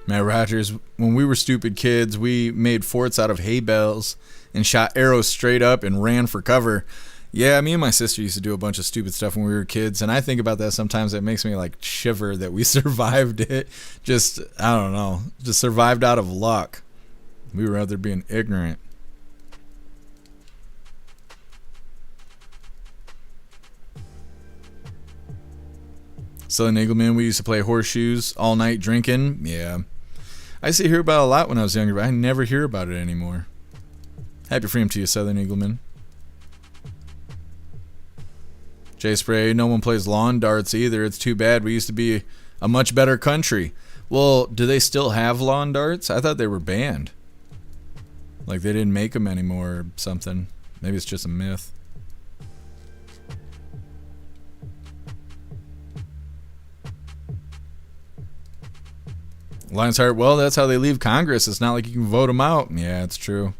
Matt Rogers, when we were stupid kids, we made forts out of hay bales and shot arrows straight up and ran for cover. Yeah, me and my sister used to do a bunch of stupid stuff when we were kids, and I think about that sometimes. It makes me like shiver that we survived it. Just, I don't know, just survived out of luck. We were out there being ignorant. Southern Eagleman, we used to play horseshoes all night drinking. Yeah. I used to hear about it a lot when I was younger, but I never hear about it anymore. Happy freedom to you, Southern Eagleman. Jay Spray, no one plays lawn darts either. It's too bad. We used to be a much better country. Well, do they still have lawn darts? I thought they were banned. Like they didn't make them anymore or something. Maybe it's just a myth. Lion's Heart, well, that's how they leave Congress. It's not like you can vote them out. Yeah, it's true.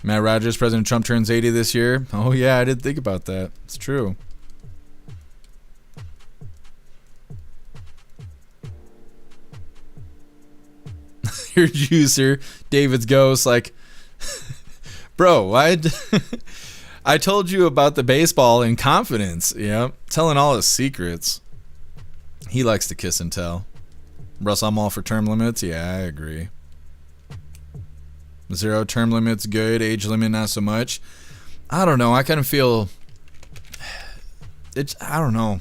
Matt Rogers, President Trump turns 80 this year. Oh, yeah, I did think about that. It's true. Your juicer, David's ghost, like, bro, I told you about the baseball in confidence. Yeah, telling all his secrets. He likes to kiss and tell. Russ, I'm all for term limits. Yeah, I agree. Zero term limits, good. Age limit, not so much. I don't know. I kind of feel I don't know.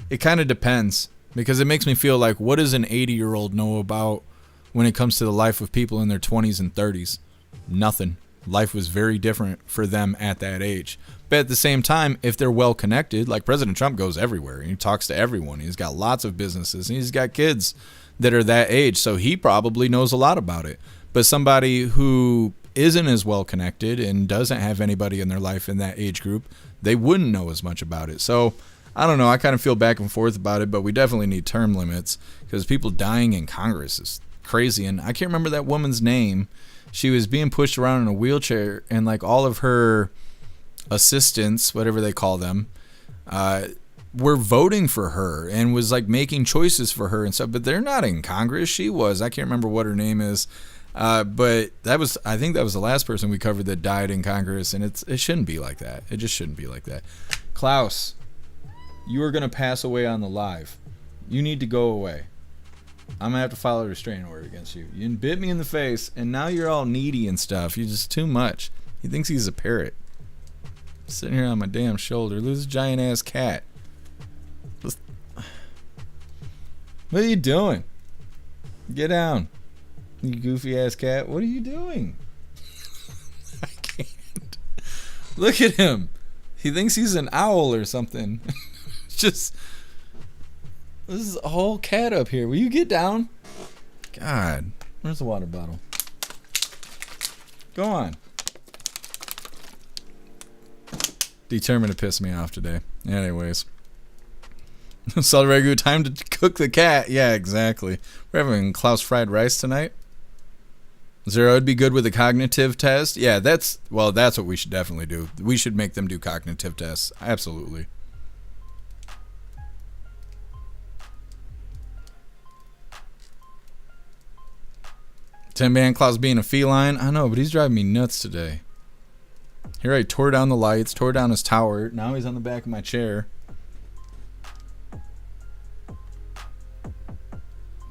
It kind of depends because it makes me feel like, what does an 80-year-old know about when it comes to the life of people in their 20s and 30s? Nothing. Life was very different for them at that age. But at the same time, if they're well connected, like President Trump goes everywhere. He talks to everyone. He's got lots of businesses. And he's got kids that are that age. So he probably knows a lot about it. But somebody who isn't as well connected and doesn't have anybody in their life in that age group, they wouldn't know as much about it. So I don't know. I kind of feel back and forth about it. But we definitely need term limits because people dying in Congress is crazy. And I can't remember that woman's name. She was being pushed around in a wheelchair, and like all of her assistants, whatever they call them, were voting for her and was like making choices for her and stuff. But they're not in Congress. She was. I can't remember what her name is. But I think that was the last person we covered that died in Congress, and it shouldn't be like that. It just shouldn't be like that. Klaus, you are going to pass away on the live. You need to go away. I'm going to have to file a restraining order against you. You bit me in the face, and now you're all needy and stuff. You're just too much. He thinks he's a parrot. Sitting here on my damn shoulder. Look at this giant-ass cat. What are you doing? Get down. You goofy-ass cat. What are you doing? I can't. Look at him. He thinks he's an owl or something. Just... This is a whole cat up here. Will you get down? God. Where's the water bottle? Go on. Determined to piss me off today. Anyways. Saudi Arabia, time to cook the cat. Yeah, exactly. We're having Klaus fried rice tonight. Zero, it'd be good with a cognitive test. Yeah, that's what we should definitely do. We should make them do cognitive tests. Absolutely. Tin Man Klaus being a feline. I know, but he's driving me nuts today. Here I tore down the lights, tore down his tower. Now he's on the back of my chair.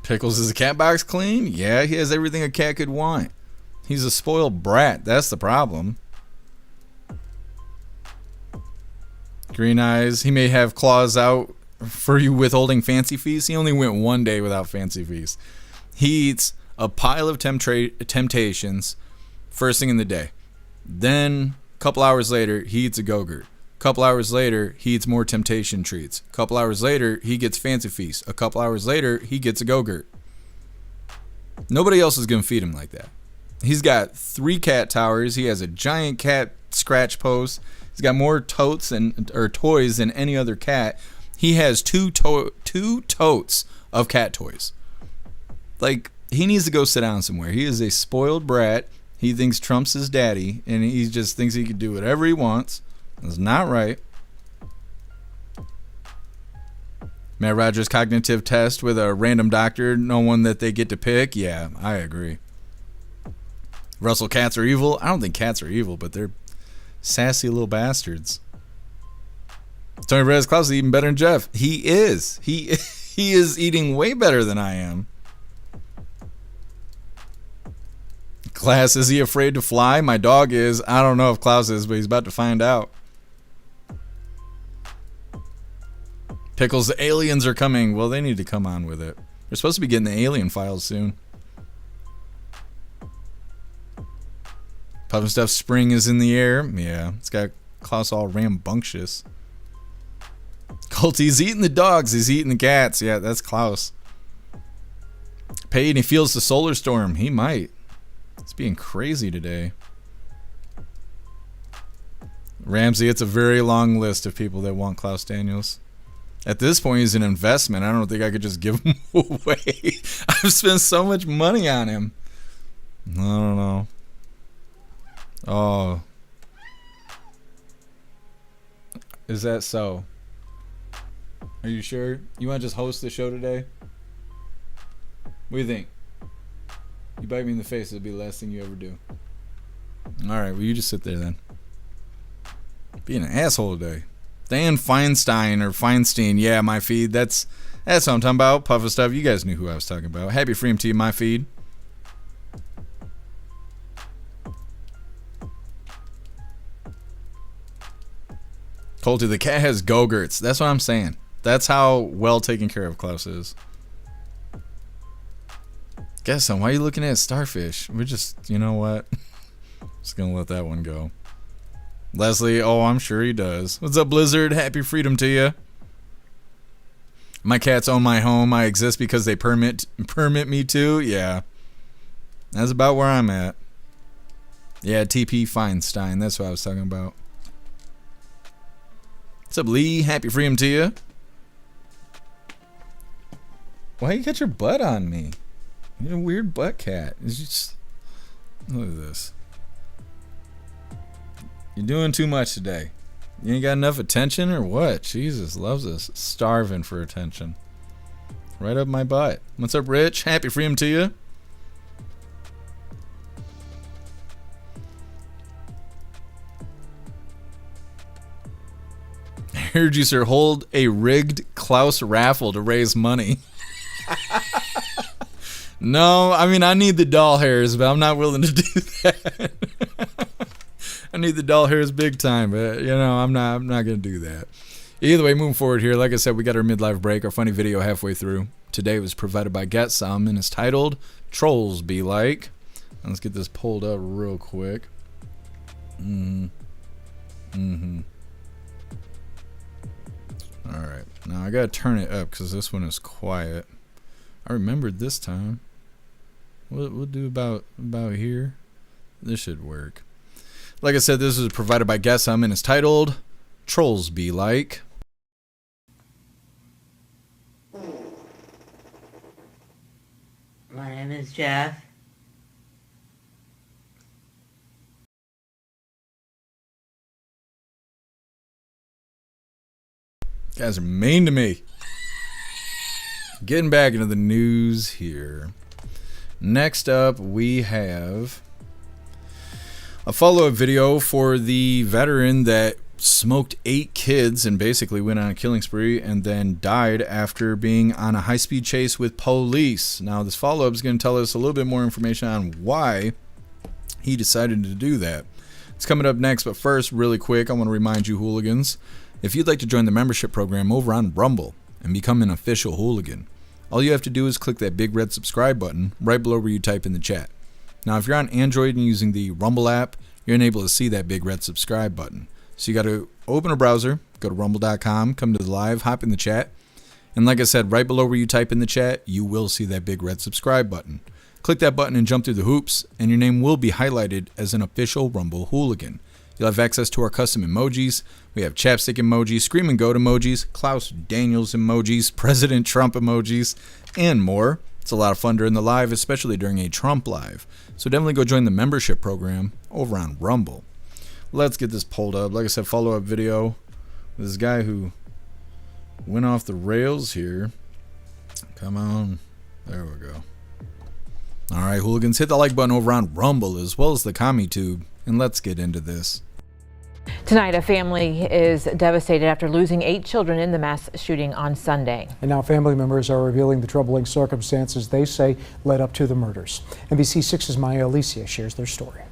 Pickles, is the cat box clean? Yeah, he has everything a cat could want. He's a spoiled brat. That's the problem. Green Eyes, he may have claws out for you withholding fancy feast. He only went 1 day without fancy feast. He eats a pile of temptations first thing in the day. Then, a couple hours later, he eats a Go-Gurt. Couple hours later, he eats more temptation treats. Couple hours later, he gets fancy feast. A couple hours later, he gets a Go-Gurt. Nobody else is gonna feed him like that. He's got 3 cat towers. He has a giant cat scratch post. He's got more totes or toys than any other cat. He has two totes of cat toys. Like, he needs to go sit down somewhere. He is a spoiled brat. He thinks Trump's his daddy, and he just thinks he can do whatever he wants. That's not right. Matt Rogers cognitive test with a random doctor, no one that they get to pick. Yeah, I agree. Russell, cats are evil. I don't think cats are evil, but they're sassy little bastards. Tony Perez Klaus is eating better than Jeff. He is. He is eating way better than I am. Class, is he afraid to fly? My dog is. I don't know if Klaus is, but he's about to find out. Pickles, the aliens are coming. Well, they need to come on with it. They're supposed to be getting the alien files soon. Puff and Stuff spring is in the air. Yeah, it's got Klaus all rambunctious. Colt, he's eating the dogs. He's eating the cats. Yeah, that's Klaus. Payne, he feels the solar storm. He might. It's being crazy today. Ramsey, it's a very long list of people that want Klaus Daniels. At this point, he's an investment. I don't think I could just give him away. I've spent so much money on him. I don't know. Oh. Is that so? Are you sure? You want to just host the show today? What do you think? You bite me in the face, it'll be the last thing you ever do. Alright, well, you just sit there then. Being an asshole today. Dan Feinstein or Feinstein, yeah, my feed. That's what I'm talking about. Puff of Stuff. You guys knew who I was talking about. Happy Freedom to you, my feed. Colty, the cat has Go-Gurts. That's what I'm saying. That's how well taken care of Klaus is. Guess why are you looking at starfish? We're just, you know what? Just gonna let that one go. Leslie, oh, I'm sure he does. What's up, Blizzard? Happy freedom to you. My cats own my home. I exist because they permit me to. Yeah, that's about where I'm at. Yeah, TP Feinstein. That's what I was talking about. What's up, Lee? Happy freedom to you. Why you got your butt on me? You're a weird butt cat. It's just, look at this. You're doing too much today. You ain't got enough attention or what? Jesus loves us. Starving for attention. Right up my butt. What's up, Rich? Happy freedom to you. I heard you, sir, hold a rigged Klaus raffle to raise money. No, I mean, I need the doll hairs, but I'm not willing to do that. I need the doll hairs big time, but, you know, I'm not going to do that. Either way, moving forward here, like I said, we got our midlife break, our funny video halfway through. Today was provided by Get Some and is titled Trolls Be Like. Now let's get this pulled up real quick. All right, now I got to turn it up because this one is quiet. I remembered this time. We'll do about here. This should work. Like I said, this is provided by Guess and it's titled Trolls Be Like. My name is Jeff. Guys are mean to me. Getting back into the news here. Next up, we have a follow-up video for the veteran that smoked 8 kids and basically went on a killing spree and then died after being on a high-speed chase with police. Now, this follow-up is going to tell us a little bit more information on why he decided to do that. It's coming up next, but first, really quick, I want to remind you hooligans, if you'd like to join the membership program over on Rumble and become an official hooligan, all you have to do is click that big red subscribe button right below where you type in the chat. Now, if you're on Android and using the Rumble app, you're unable to see that big red subscribe button. So you got to open a browser, go to rumble.com, come to the live, hop in the chat. And like I said, right below where you type in the chat, you will see that big red subscribe button. Click that button and jump through the hoops, and your name will be highlighted as an official Rumble hooligan. You'll have access to our custom emojis. We have chapstick emojis, scream and goat emojis, Klaus Daniels emojis, President Trump emojis, and more. It's a lot of fun during the live, especially during a Trump live. So definitely go join the membership program over on Rumble. Let's get this pulled up. Like I said, follow-up video. This guy who went off the rails here. Come on. There we go. All right, hooligans, hit the like button over on Rumble as well as the CommuTube, and let's get into this. Tonight, a family is devastated after losing 8 children in the mass shooting on Sunday. And now family members are revealing the troubling circumstances they say led up to the murders. NBC6's Maya Alicia shares their story.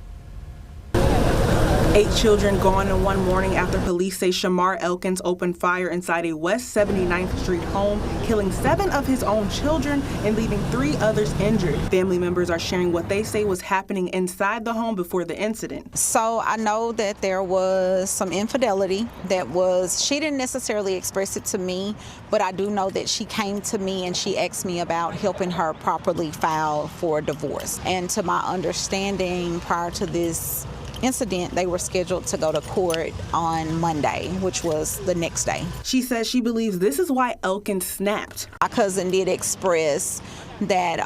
8 children gone in one morning after police say Shamar Elkins opened fire inside a West 79th Street home, killing 7 of his own children and leaving 3 others injured. Family members are sharing what they say was happening inside the home before the incident. So I know that there was some infidelity she didn't necessarily express it to me, but I do know that she came to me and she asked me about helping her properly file for a divorce. And to my understanding, prior to this incident, they were scheduled to go to court on Monday, which was the next day. She says she believes this is why Elkins snapped. My cousin did express that,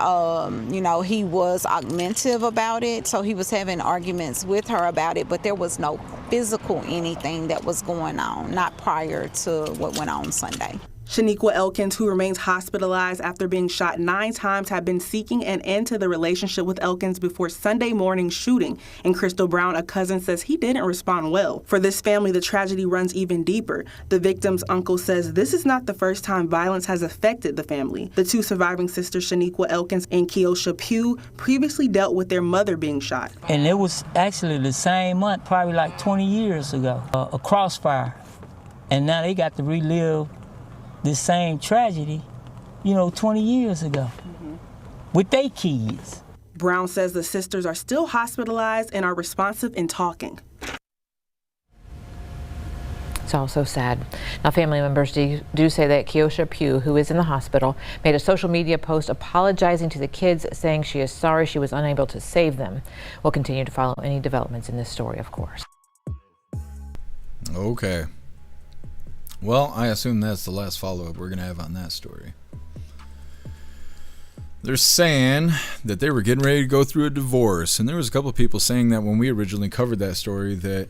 he was augmentative about it, so he was having arguments with her about it, but there was no physical anything that was going on, not prior to what went on Sunday. Shaniqua Elkins, who remains hospitalized after being shot 9 times, had been seeking an end to the relationship with Elkins before Sunday morning shooting. And Crystal Brown, a cousin, says he didn't respond well. For this family, the tragedy runs even deeper. The victim's uncle says this is not the first time violence has affected the family. The 2 surviving sisters, Shaniqua Elkins and Keosha Pugh, previously dealt with their mother being shot. And it was actually the same month, probably like 20 years ago, a crossfire. And now they got to relive this same tragedy, 20 years ago with their kids. Brown says the sisters are still hospitalized and are responsive in talking. It's all so sad. Now, family members do say that Keosha Pugh, who is in the hospital, made a social media post apologizing to the kids, saying she is sorry she was unable to save them. We'll continue to follow any developments in this story, of course. Okay. Well, I assume that's the last follow-up we're going to have on that story. They're saying that they were getting ready to go through a divorce, and there was a couple of people saying that when we originally covered that story, that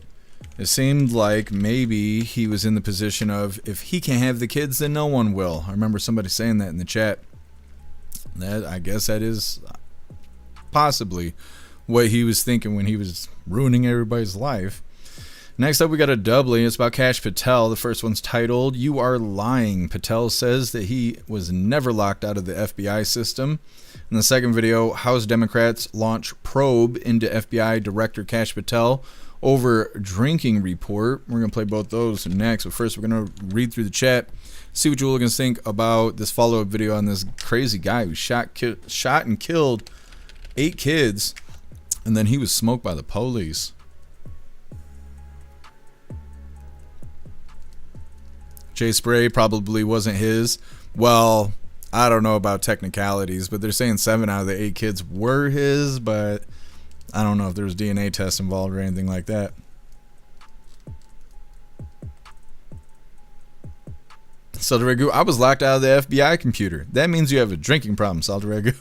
it seemed like maybe he was in the position of, if he can't have the kids, then no one will. I remember somebody saying that in the chat. I guess that is possibly what he was thinking when he was ruining everybody's life. Next up, we got a doubly. It's about Kash Patel. The first one's titled, "You Are Lying." Patel says that he was never locked out of the FBI system. In the second video, House Democrats launch probe into FBI Director Kash Patel over drinking report. We're going to play both those next, but first we're going to read through the chat, see what you hooligans think about this follow-up video on this crazy guy who shot and killed 8 kids, and then he was smoked by the police. Jay Spray probably wasn't his. Well, I don't know about technicalities, but they're saying 7 out of the 8 kids were his, but I don't know if there was DNA tests involved or anything like that. Saldaregu, I was locked out of the FBI computer. That means you have a drinking problem, Saldaregu.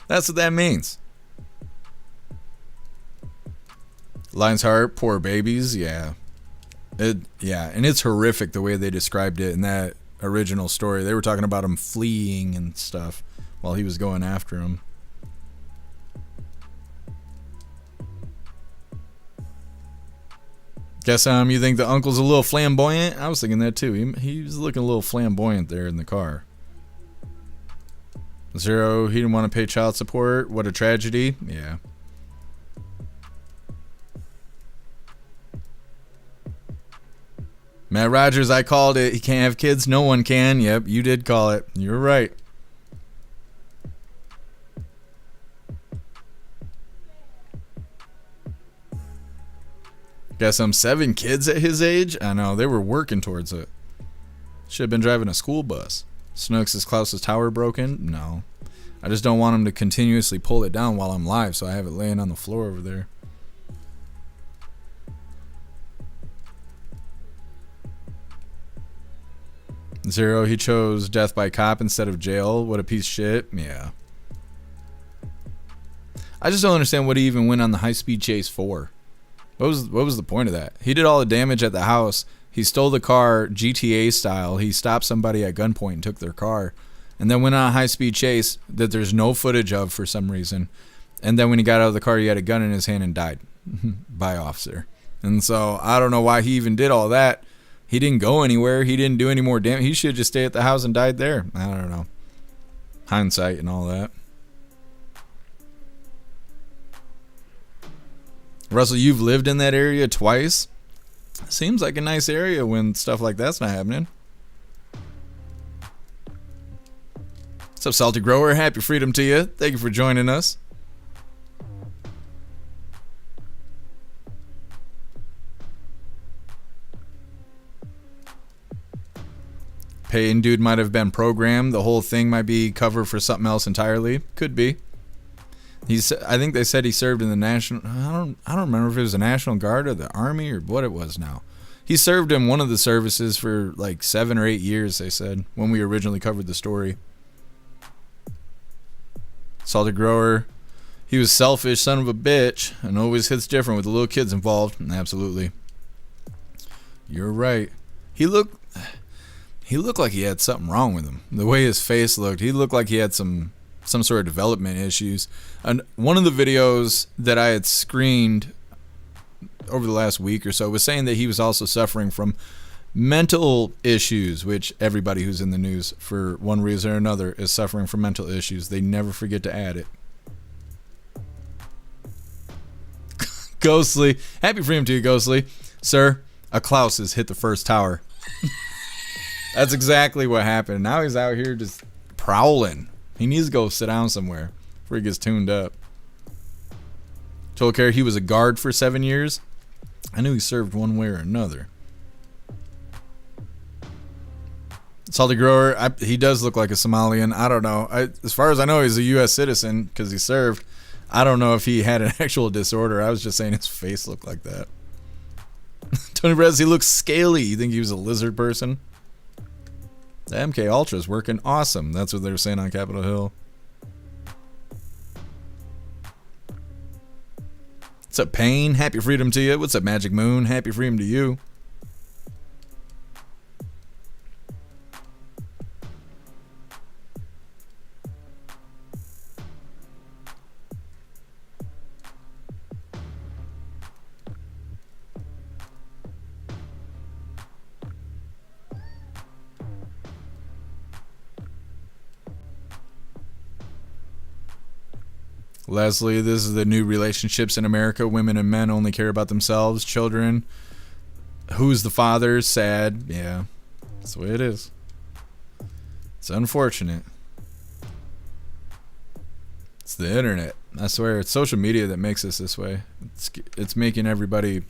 That's what that means. Lion's Heart, poor babies, yeah. Yeah, and it's horrific the way they described it in that original story. They were talking about him fleeing and stuff while he was going after him. Guess you think the uncle's a little flamboyant? I was thinking that too. He was looking a little flamboyant there in the car. Zero, he didn't want to pay child support. What a tragedy. Yeah. Matt Rogers, I called it. He can't have kids. No one can. Yep, you did call it. You're right. Guess I'm 7 kids at his age? I know, they were working towards it. Should have been driving a school bus. Snooks, is Klaus's tower broken? No. I just don't want him to continuously pull it down while I'm live, so I have it laying on the floor over there. Zero, he chose death by cop instead of jail. What a piece of shit. Yeah. I just don't understand what he even went on the high-speed chase for. What was the point of that? He did all the damage at the house. He stole the car GTA style. He stopped somebody at gunpoint and took their car. And then went on a high-speed chase that there's no footage of for some reason. And then when he got out of the car, he had a gun in his hand and died by officer. And so I don't know why he even did all that. He didn't go anywhere. He didn't do any more damage. He should just stay at the house and died there. I don't know. Hindsight and all that. Russell, you've lived in that area twice. Seems like a nice area when stuff like that's not happening. What's up, Salty Grower? Happy freedom to you. Thank you for joining us. Paying dude might have been programmed. The whole thing might be covered for something else entirely. Could be. I think they said he served in the National... I don't remember if it was the National Guard or the Army or what it was now. He served in one of the services for like 7 or 8 years, they said, when we originally covered the story. Salted Grower. He was selfish, son of a bitch, and always hits different with the little kids involved. Absolutely. You're right. He looked like he had something wrong with him. The way his face looked, he looked like he had some sort of development issues. And one of the videos that I had screened over the last week or so was saying that he was also suffering from mental issues, which everybody who's in the news for one reason or another is suffering from mental issues. They never forget to add it. Ghostly. Happy freedom to you, Ghostly. Sir, a Klaus has hit the first tower. That's exactly what happened. Now he's out here just prowling. He needs to go sit down somewhere before he gets tuned up. Told Care he was a guard for 7 years. I knew he served one way or another. Salty Grower, he does look like a Somalian. I don't know. As far as I know, he's a U.S. citizen because he served. I don't know if he had an actual disorder. I was just saying his face looked like that. Tony Brez, he looks scaly. You think he was a lizard person? The MK Ultra's working awesome. That's what they were saying on Capitol Hill. What's up, Payne? Happy freedom to you. What's up, Magic Moon? Happy freedom to you. Leslie, this is the new relationships in America. Women and men only care about themselves. Children. Who's the father? Sad. Yeah. That's the way it is. It's unfortunate. It's the internet. I swear, it's social media that makes us this way. It's making everybody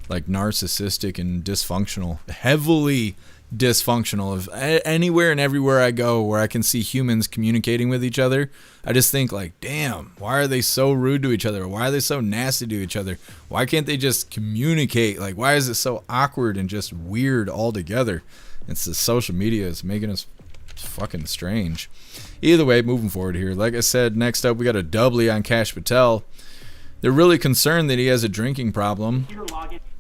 like narcissistic and dysfunctional, heavily dysfunctional. Of anywhere and everywhere I go where I can see humans communicating with each other, I just think like, damn, why are they so rude to each other? Why are they so nasty to each other? Why can't they just communicate? Like, why is it so awkward and just weird altogether? It's the social media is making us fucking strange. Either way, moving forward here, like I said, next up we got a doubly on Kash Patel. They're really concerned that he has a drinking problem.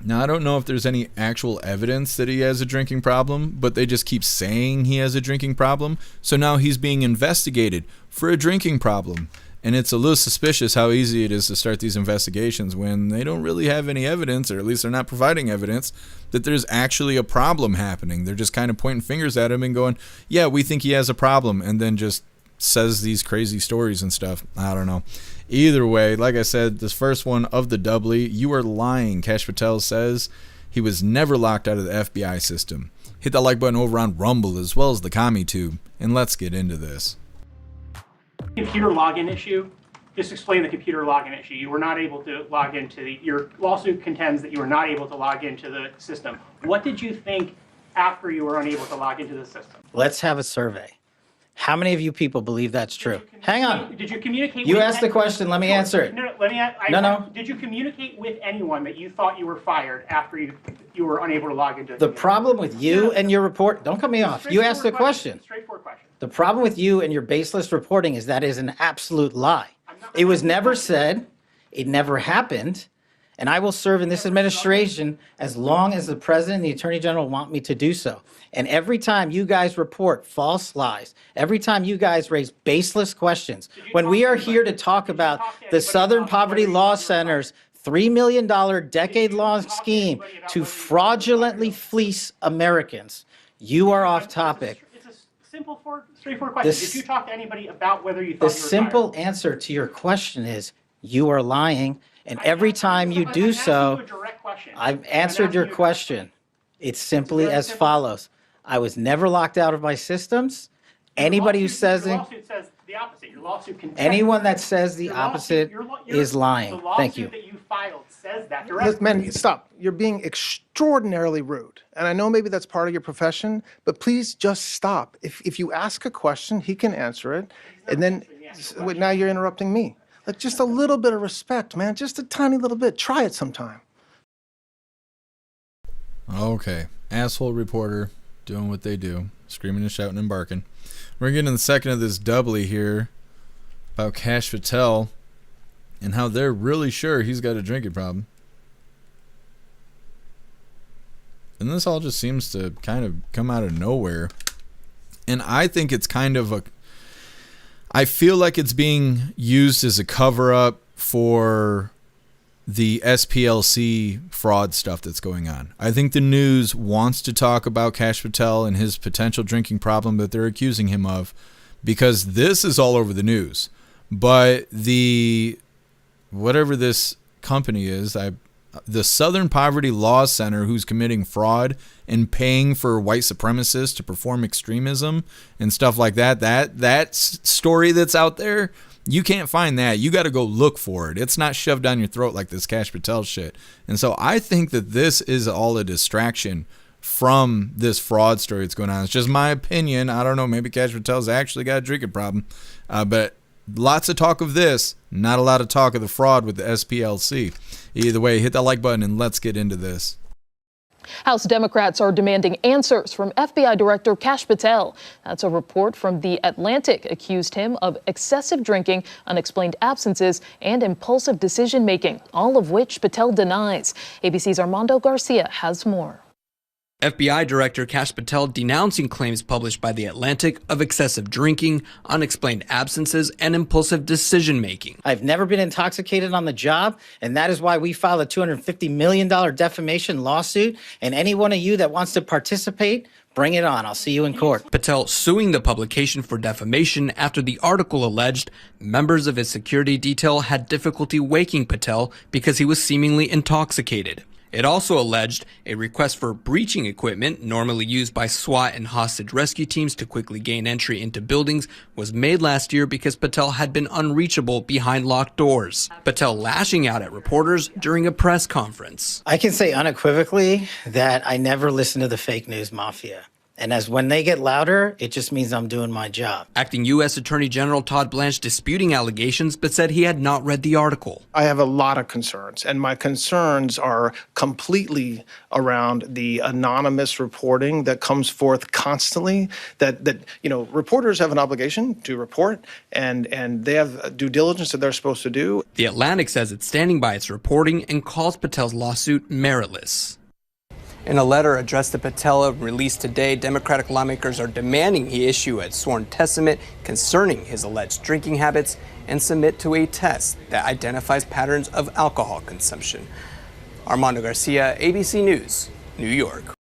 Now, I don't know if there's any actual evidence that he has a drinking problem, but they just keep saying he has a drinking problem. So now he's being investigated for a drinking problem. And it's a little suspicious how easy it is to start these investigations when they don't really have any evidence, or at least they're not providing evidence, that there's actually a problem happening. They're just kind of pointing fingers at him and going, yeah, we think he has a problem, and then just says these crazy stories and stuff. I don't know. Either way, like I said, this first one of the doubly, you are lying. Kash Patel says he was never locked out of the FBI system. Hit that like button over on Rumble as well as the CommuTube, and let's get into this. Computer login issue. Just explain the computer login issue. You were not able to log into your lawsuit contends that you were not able to log into the system. What did you think after you were unable to log into the system? Let's have a survey. How many of you people believe that's true? Hang on. Did you communicate You with asked the question. Let me answer it. No, let me No. Did you communicate with anyone that you thought you were fired after you were unable to log into The problem with you and your report, don't cut me off. You asked the question. Straightforward question. The problem with you and your baseless reporting is that is an absolute lie. It was never said. It never happened. And I will serve in this administration as long as the president and the attorney general want me to do so. And every time you guys report false lies, every time you guys raise baseless questions, when we are here to talk about the Southern Poverty Law Center's $3 million decade-long scheme to fraudulently fleece Americans, you are off topic. It's a simple, straightforward question. Did you talk to anybody about whether you thought you were The simple answer to your question is you are lying. And every time you do so, I've answered your question. It's simply as follows. I was never locked out of my systems. Anybody who says your lawsuit says the opposite. Your lawsuit contends. anyone that says the opposite is lying. Thank you. The lawsuit that you filed says that Look, directly. man, stop. You're being extraordinarily rude. And I know maybe that's part of your profession, but please just stop. If you ask a question, he can answer it. And then wait, now you're interrupting me. Like, just a little bit of respect, man. Just a tiny little bit. Try it sometime. Okay. Asshole reporter doing what they do. Screaming and shouting and barking. We're getting the second of this doubly here about Kash Patel and how they're really sure he's got a drinking problem. And this all just seems to kind of come out of nowhere. And I think it's kind of a... I feel like it's being used as a cover-up for the SPLC fraud stuff that's going on. I think the news wants to talk about Kash Patel and his potential drinking problem that they're accusing him of because this is all over the news. But the whatever this company is, the Southern Poverty Law Center, who's committing fraud and paying for white supremacists to perform extremism and stuff like that story that's out there, you can't find that. You got to go look for it. It's not shoved down your throat like this Kash Patel shit. And so I think that this is all a distraction from this fraud story that's going on. It's just my opinion. I don't know. Maybe Kash Patel's actually got a drinking problem. But lots of talk of this, not a lot of talk of the fraud with the SPLC. Either way, hit that like button and let's get into this. House Democrats are demanding answers from FBI Director Kash Patel. That's a report from The Atlantic accused him of excessive drinking, unexplained absences, and impulsive decision-making, all of which Patel denies. ABC's Armando Garcia has more. FBI Director Kash Patel denouncing claims published by The Atlantic of excessive drinking, unexplained absences, and impulsive decision-making. I've never been intoxicated on the job, and that is why we filed a $250 million defamation lawsuit. And any one of you that wants to participate, bring it on. I'll see you in court. Patel suing the publication for defamation after the article alleged members of his security detail had difficulty waking Patel because he was seemingly intoxicated. It also alleged a request for breaching equipment, normally used by SWAT and hostage rescue teams to quickly gain entry into buildings, was made last year because Patel had been unreachable behind locked doors. Patel lashing out at reporters during a press conference. I can say unequivocally that I never listen to the fake news mafia. And as when they get louder, it just means I'm doing my job. Acting U.S. Attorney General Todd Blanche disputing allegations, but said he had not read the article. I have a lot of concerns, and my concerns are completely around the anonymous reporting that comes forth constantly, that reporters have an obligation to report, and they have due diligence that they're supposed to do. The Atlantic says it's standing by its reporting and calls Patel's lawsuit meritless. In a letter addressed to Patel released today, Democratic lawmakers are demanding he issue a sworn testament concerning his alleged drinking habits and submit to a test that identifies patterns of alcohol consumption. Armando Garcia, ABC News, New York.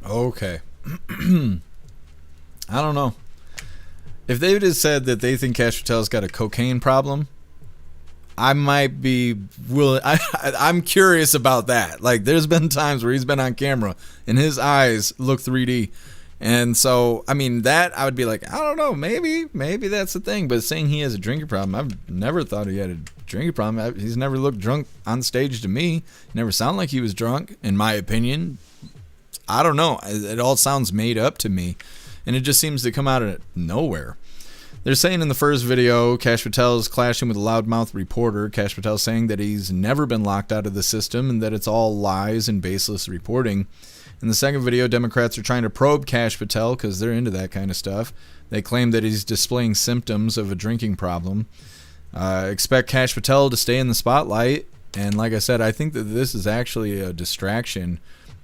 Okay. I don't know. If they would have said that they think Kash Patel's got a cocaine problem, I might be willing. I'm curious about that. Like, there's been times where he's been on camera and his eyes look 3D. And so, I mean, that I would be like, I don't know, maybe that's the thing. But saying he has a drinking problem, I've never thought he had a drinking problem. He's never looked drunk on stage to me. He never sounded like he was drunk, in my opinion. I don't know. It all sounds made up to me. And it just seems to come out of nowhere. They're saying in the first video, Kash Patel is clashing with a loudmouth reporter. Kash Patel saying that he's never been locked out of the system and that it's all lies and baseless reporting. In the second video, Democrats are trying to probe Kash Patel because they're into that kind of stuff. They claim that he's displaying symptoms of a drinking problem. Expect Kash Patel to stay in the spotlight. And like I said, I think that this is actually a distraction.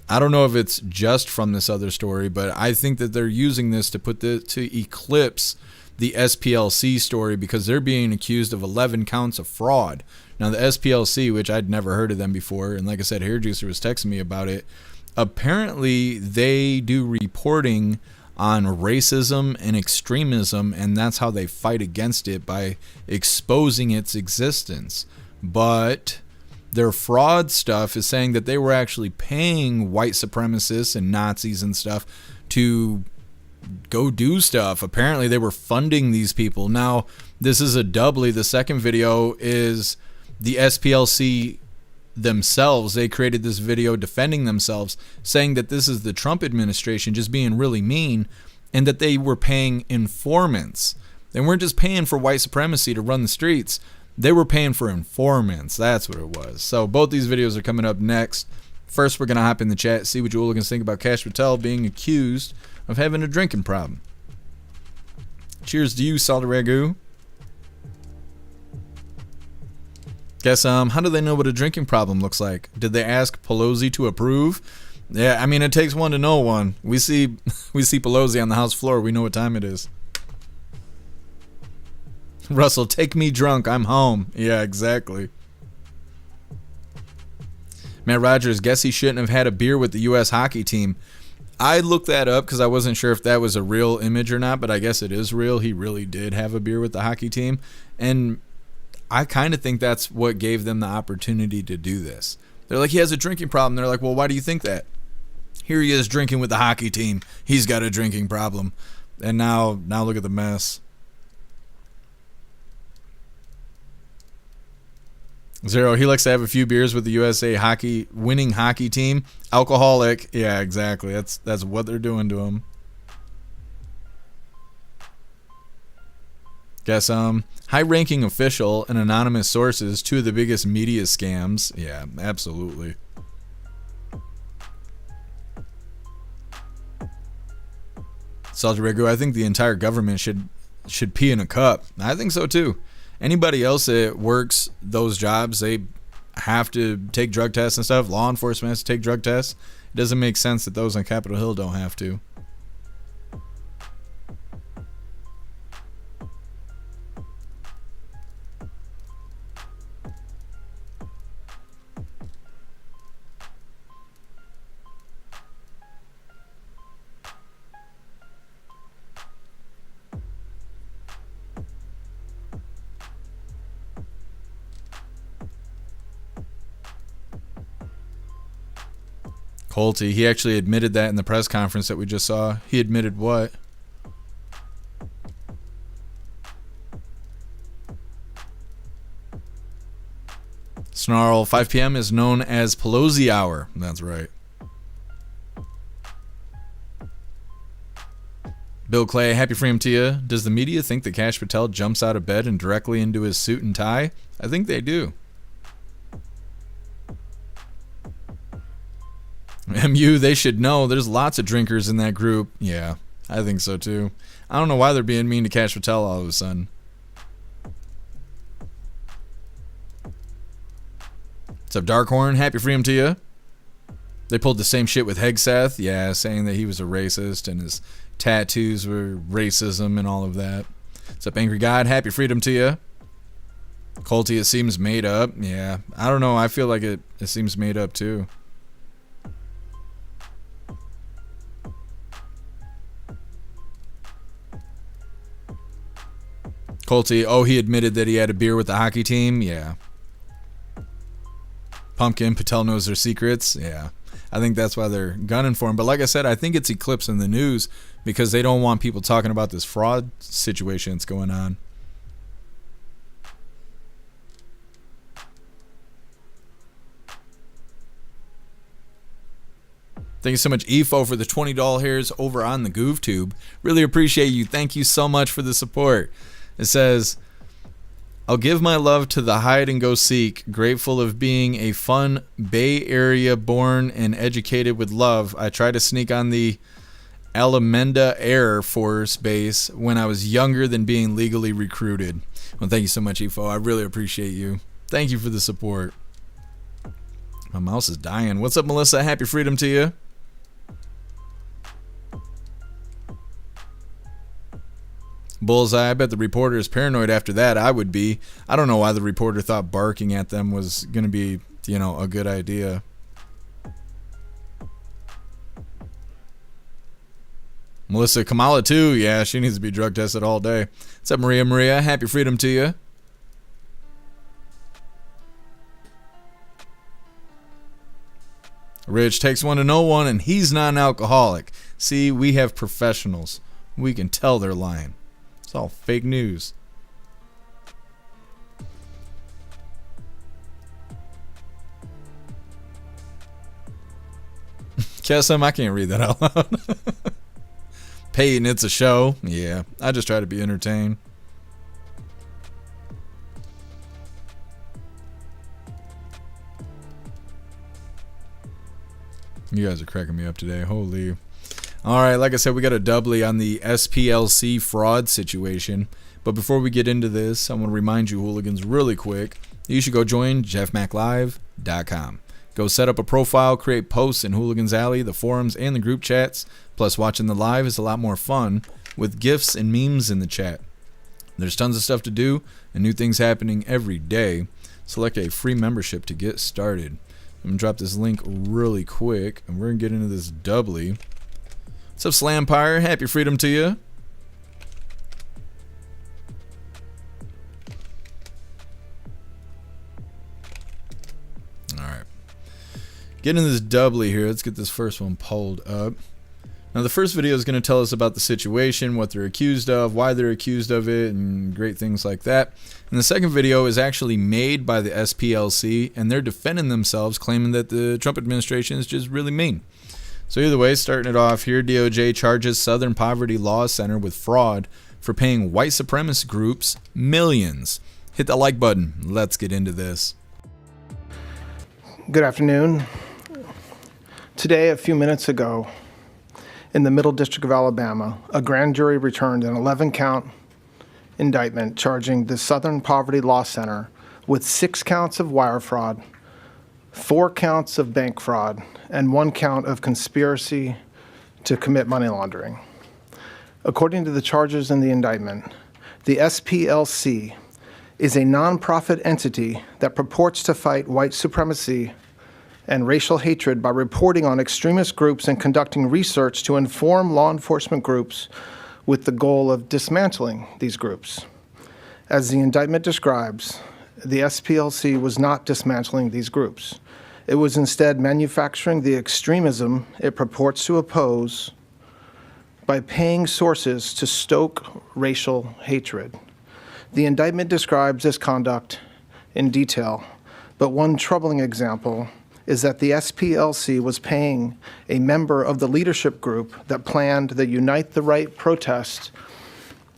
I don't know if it's just from this other story, but I think that they're using this to eclipse the SPLC story because they're being accused of 11 counts of fraud. Now, the SPLC, which I'd never heard of them before, and like I said, Hairjuicer was texting me about it, apparently they do reporting on racism and extremism, and that's how they fight against it, by exposing its existence. But their fraud stuff is saying that they were actually paying white supremacists and Nazis and stuff to go do stuff. Apparently they were funding these people. Now, this is a doubly. The second video is the SPLC themselves. They created this video defending themselves, saying that this is the Trump administration just being really mean, and that they were paying informants. They weren't just paying for white supremacy to run the streets. They were paying for informants. That's what it was. So both these videos are coming up next. First, we're going to hop in the chat, see what you hooligans think about Kash Patel being accused of having a drinking problem. Cheers to you, Salty Ragu. Guess, how do they know what a drinking problem looks like? Did they ask Pelosi to approve? Yeah, I mean, it takes one to know one. We see Pelosi on the House floor. We know what time it is. Russell, take me drunk. I'm home. Yeah, exactly. Matt Rogers, guess he shouldn't have had a beer with the U.S. hockey team. I looked that up because I wasn't sure if that was a real image or not, but I guess it is real. He really did have a beer with the hockey team. And I kind of think that's what gave them the opportunity to do this. They're like, he has a drinking problem. They're like, well, why do you think that? Here he is drinking with the hockey team. He's got a drinking problem. And now look at the mess. Zero, he likes to have a few beers with the USA winning hockey team. Alcoholic. Yeah, exactly. That's what they're doing to him. Guess high-ranking official and anonymous sources, two of the biggest media scams. Yeah, absolutely. Salty Ragu, I think the entire government should pee in a cup. I think so too. Anybody else that works those jobs, they have to take drug tests and stuff. Law enforcement has to take drug tests. It doesn't make sense that those on Capitol Hill don't have to. Colty, he actually admitted that in the press conference that we just saw. He admitted what? Snarl, 5 p.m. is known as Pelosi hour. That's right. Bill Clay, happy freedom to you. Does the media think that Kash Patel jumps out of bed and directly into his suit and tie? I think they do. MU, they should know. There's lots of drinkers in that group. Yeah, I think so too. I don't know why they're being mean to Kash Patel all of a sudden. What's up, Darkhorn? Happy freedom to you. They pulled the same shit with Hegseth. Yeah, saying that he was a racist and his tattoos were racism and all of that. What's up, Angry God? Happy freedom to you. Colty, it seems made up. Yeah, I don't know. I feel like it seems made up too. Colty, oh, he admitted that he had a beer with the hockey team? Yeah. Pumpkin, Patel knows their secrets? Yeah. I think that's why they're gunning for him. But like I said, I think it's eclipsed in the news because they don't want people talking about this fraud situation that's going on. Thank you so much, EFO, for the $20 hairs over on the GoofTube. Really appreciate you. Thank you so much for the support. It says, I'll give my love to the hide and go seek, grateful of being a fun Bay Area born and educated with love. I tried to sneak on the Alameda Air Force Base when I was younger than being legally recruited. Well, thank you so much, EFO. I really appreciate you. Thank you for the support. My mouse is dying. What's up, Melissa? Happy freedom to you. Bullseye, I bet the reporter is paranoid after that. I would be. I don't know why the reporter thought barking at them was going to be, you know, a good idea. Melissa Kamala too. Yeah, she needs to be drug tested all day. What's up, Maria? Maria, happy freedom to you. Rich takes one to know one, and he's not an alcoholic. See, we have professionals. We can tell they're lying. It's all fake news. Kesem, I can't read that out loud. Peyton, it's a show. Yeah, I just try to be entertained. You guys are cracking me up today. Holy. All right, like I said, we got a doubly on the SPLC fraud situation. But before we get into this, I want to remind you, hooligans, really quick, you should go join jeffmaclive.com. Go set up a profile, create posts in Hooligans Alley, the forums, and the group chats. Plus, watching the live is a lot more fun with GIFs and memes in the chat. There's tons of stuff to do and new things happening every day. Select a free membership to get started. I'm going to drop this link really quick, and we're going to get into this doubly. What's up, Slampire? Happy freedom to you. Alright. Getting this doubly here. Let's get this first one pulled up. Now, the first video is going to tell us about the situation, what they're accused of, why they're accused of it, and great things like that. And the second video is actually made by the SPLC, and they're defending themselves, claiming that the Trump administration is just really mean. So either way, starting it off here, DOJ charges Southern Poverty Law Center with fraud for paying white supremacist groups millions. Hit the like button. Let's get into this. Good afternoon. Today, a few minutes ago, in the Middle District of Alabama, a grand jury returned an 11-count indictment charging the Southern Poverty Law Center with 6 counts of wire fraud, 4 counts of bank fraud, and 1 count of conspiracy to commit money laundering. According to the charges in the indictment, the SPLC is a nonprofit entity that purports to fight white supremacy and racial hatred by reporting on extremist groups and conducting research to inform law enforcement groups with the goal of dismantling these groups. As the indictment describes, the SPLC was not dismantling these groups. It was instead manufacturing the extremism it purports to oppose by paying sources to stoke racial hatred. The indictment describes this conduct in detail, but one troubling example is that the SPLC was paying a member of the leadership group that planned the Unite the Right protest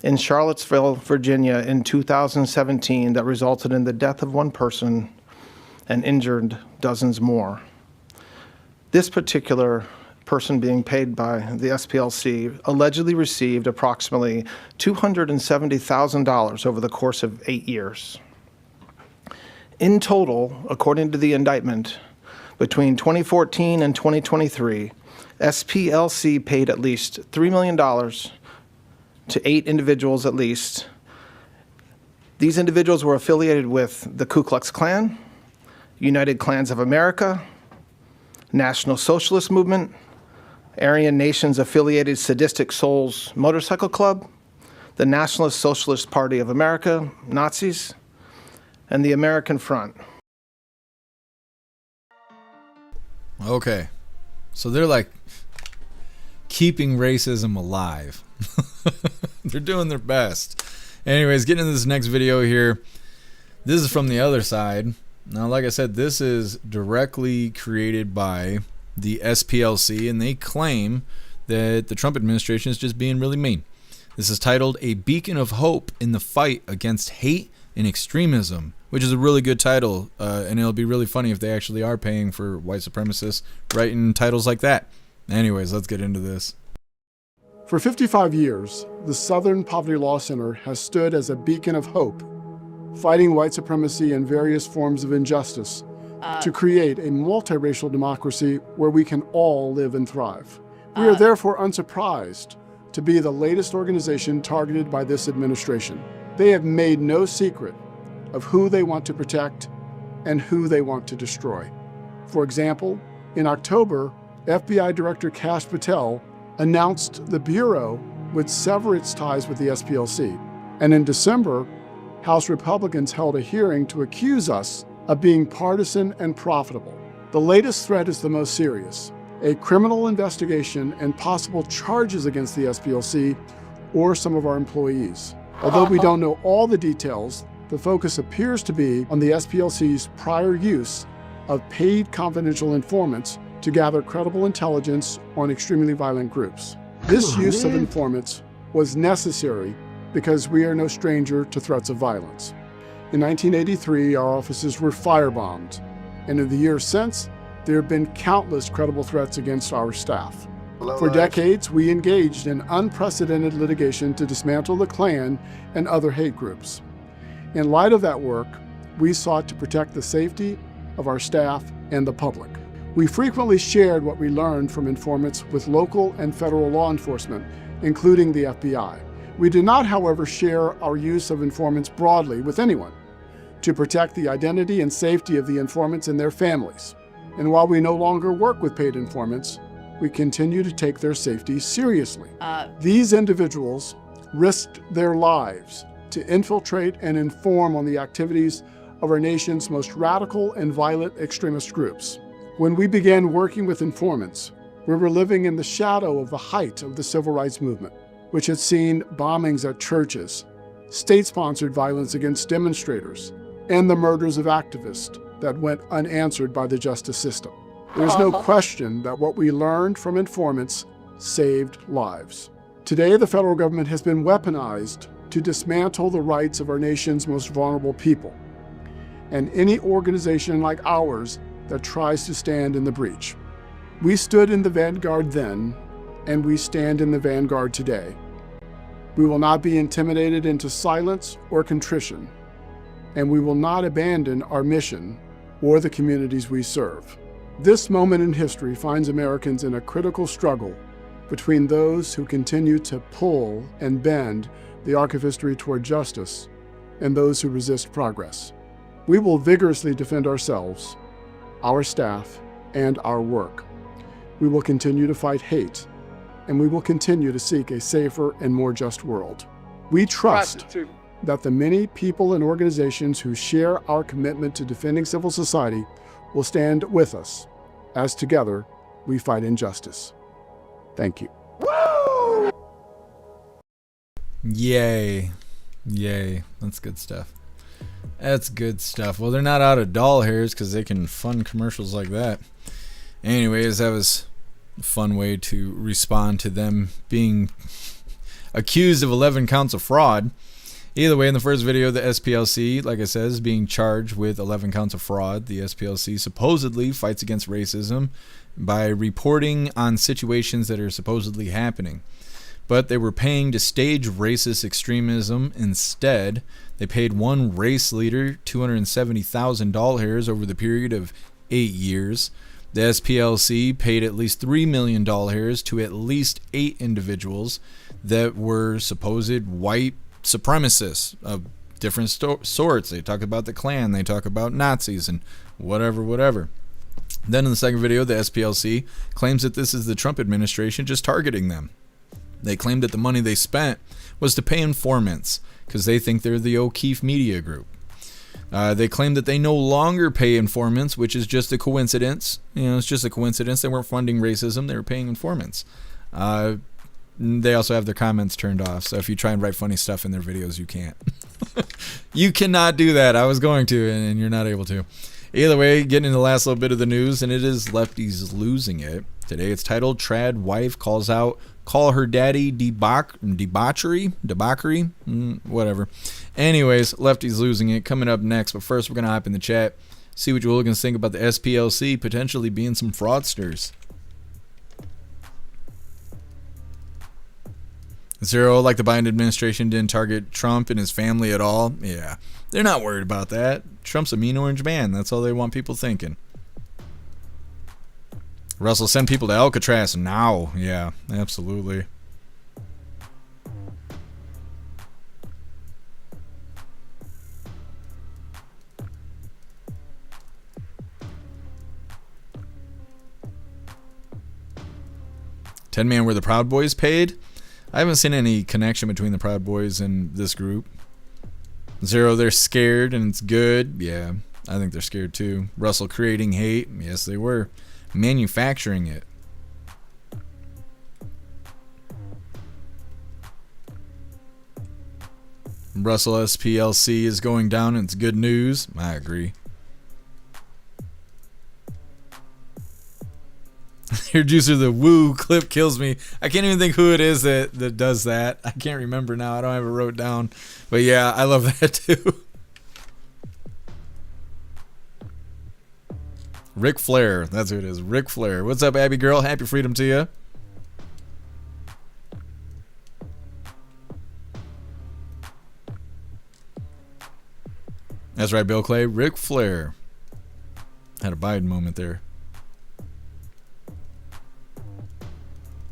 in Charlottesville, Virginia in 2017 that resulted in the death of one person and injured dozens more. This particular person being paid by the SPLC allegedly received approximately $270,000 over the course of 8 years. In total, according to the indictment, between 2014 and 2023, SPLC paid at least $3 million to 8 individuals at least. These individuals were affiliated with the Ku Klux Klan, United Klans of America, National Socialist Movement, Aryan Nations Affiliated Sadistic Souls Motorcycle Club, the Nationalist Socialist Party of America, Nazis, and the American Front. Okay, so they're like keeping racism alive. They're doing their best. Anyways, getting into this next video here. This is from the other side. Now, like I said, this is directly created by the SPLC, and they claim that the Trump administration is just being really mean. This is titled "A Beacon of Hope in the Fight Against Hate and Extremism," which is a really good title, and it'll be really funny if they actually are paying for white supremacists writing titles like that. Anyways, let's get into this. For 55 years, the Southern Poverty Law Center has stood as a beacon of hope, fighting white supremacy and various forms of injustice to create a multiracial democracy where we can all live and thrive. We are therefore unsurprised to be the latest organization targeted by this administration. They have made no secret of who they want to protect and who they want to destroy. For example, in October, FBI Director Kash Patel announced the Bureau would sever its ties with the SPLC. And in December, House Republicans held a hearing to accuse us of being partisan and profitable. The latest threat is the most serious: a criminal investigation and possible charges against the SPLC or some of our employees. Although we don't know all the details, the focus appears to be on the SPLC's prior use of paid confidential informants to gather credible intelligence on extremely violent groups. This use of informants was necessary because we are no stranger to threats of violence. In 1983, our offices were firebombed, and in the years since, there have been countless credible threats against our staff. For decades, we engaged in unprecedented litigation to dismantle the Klan and other hate groups. In light of that work, we sought to protect the safety of our staff and the public. We frequently shared what we learned from informants with local and federal law enforcement, including the FBI. We did not, however, share our use of informants broadly with anyone to protect the identity and safety of the informants and their families. And while we no longer work with paid informants, we continue to take their safety seriously. These individuals risked their lives to infiltrate and inform on the activities of our nation's most radical and violent extremist groups. When we began working with informants, we were living in the shadow of the height of the civil rights movement, which had seen bombings at churches, state-sponsored violence against demonstrators, and the murders of activists that went unanswered by the justice system. There's no question that what we learned from informants saved lives. Today, the federal government has been weaponized to dismantle the rights of our nation's most vulnerable people, and any organization like ours that tries to stand in the breach. We stood in the vanguard then, and we stand in the vanguard today. We will not be intimidated into silence or contrition, and we will not abandon our mission or the communities we serve. This moment in history finds Americans in a critical struggle between those who continue to pull and bend the arc of history toward justice and those who resist progress. We will vigorously defend ourselves, our staff, and our work. We will continue to fight hate, and we will continue to seek a safer and more just world. We trust that the many people and organizations who share our commitment to defending civil society will stand with us as together we fight injustice. Thank you. Yay. Yay. That's good stuff. That's good stuff. Well, they're not out of doll hairs because they can fund commercials like that. Anyways, that was a fun way to respond to them being accused of 11 counts of fraud. Either way, in the first video, the SPLC, like I said, is being charged with 11 counts of fraud. The SPLC supposedly fights against racism by reporting on situations that are supposedly happening. But they were paying to stage racist extremism instead. They paid one race leader $270,000 over the period of 8 years. The SPLC paid at least $3 million to at least 8 individuals that were supposed white supremacists of different sorts. They talk about the Klan, they talk about Nazis, and whatever. Then in the second video, the SPLC claims that this is the Trump administration just targeting them. They claimed that the money they spent was to pay informants because they think they're the O'Keefe Media Group. They claim that they no longer pay informants, which is just a coincidence. It's just a coincidence. They weren't funding racism. They were paying informants. They also have their comments turned off. So if you try and write funny stuff in their videos, you can't. You cannot do that. I was going to, and you're not able to. Either way, getting in the last little bit of the news, and it is Lefty's losing it. Today it's titled, Trad Wife Call Her Daddy Debauchery, whatever. Anyways, Lefty's losing it. Coming up next, but first we're going to hop in the chat, see what you hooligans think about the SPLC potentially being some fraudsters. Zero, like the Biden administration didn't target Trump and his family at all. Yeah, they're not worried about that. Trump's a mean orange man. That's all they want people thinking. Russell, send people to Alcatraz now. Yeah, absolutely. Man, were the Proud Boys paid? I haven't seen any connection between the Proud Boys and this group. Zero, they're scared and it's good. Yeah, I think they're scared too. Russell, creating hate. Yes, they were. Manufacturing it. Russell, SPLC is going down and it's good news. I agree. Your juicer, the woo clip kills me. I can't even think who it is that does that. I can't remember now. I don't have it wrote down. But yeah, I love that too. Ric Flair. That's who it is. Ric Flair. What's up, Abby girl? Happy freedom to you. That's right, Bill Clay. Ric Flair. Had a Biden moment there.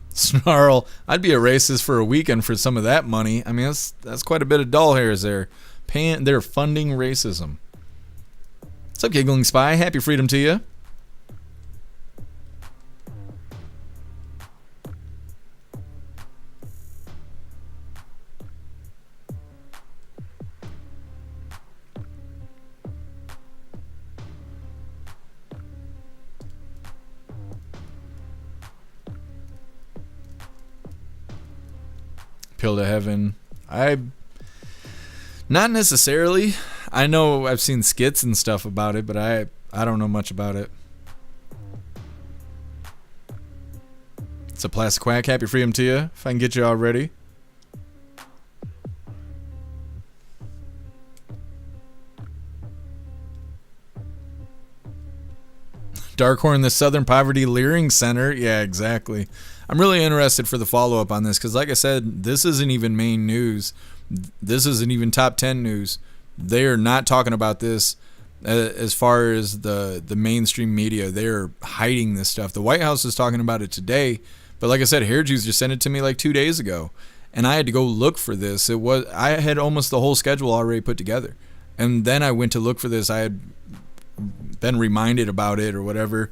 Snarl, I'd be a racist for a weekend for some of that money. I mean, that's quite a bit of doll hairs there. They're funding racism. What's up, Giggling Spy? Happy freedom to you. Pill to Heaven. Not necessarily. I know I've seen skits and stuff about it, but I don't know much about it. It's a plastic quack. Happy freedom to you. If I can get you all ready. Darkhorn, the Southern Poverty Leering Center. Yeah, exactly. I'm really interested for the follow-up on this because, like I said, this isn't even main news. This isn't even top 10 news. They are not talking about this as far as the mainstream media. They're hiding this stuff. The White House is talking about it today, but like I said, Hair Juice just sent it to me like 2 days ago, and I had to go look for this. I had almost the whole schedule already put together, and then I went to look for this. I had been reminded about it or whatever.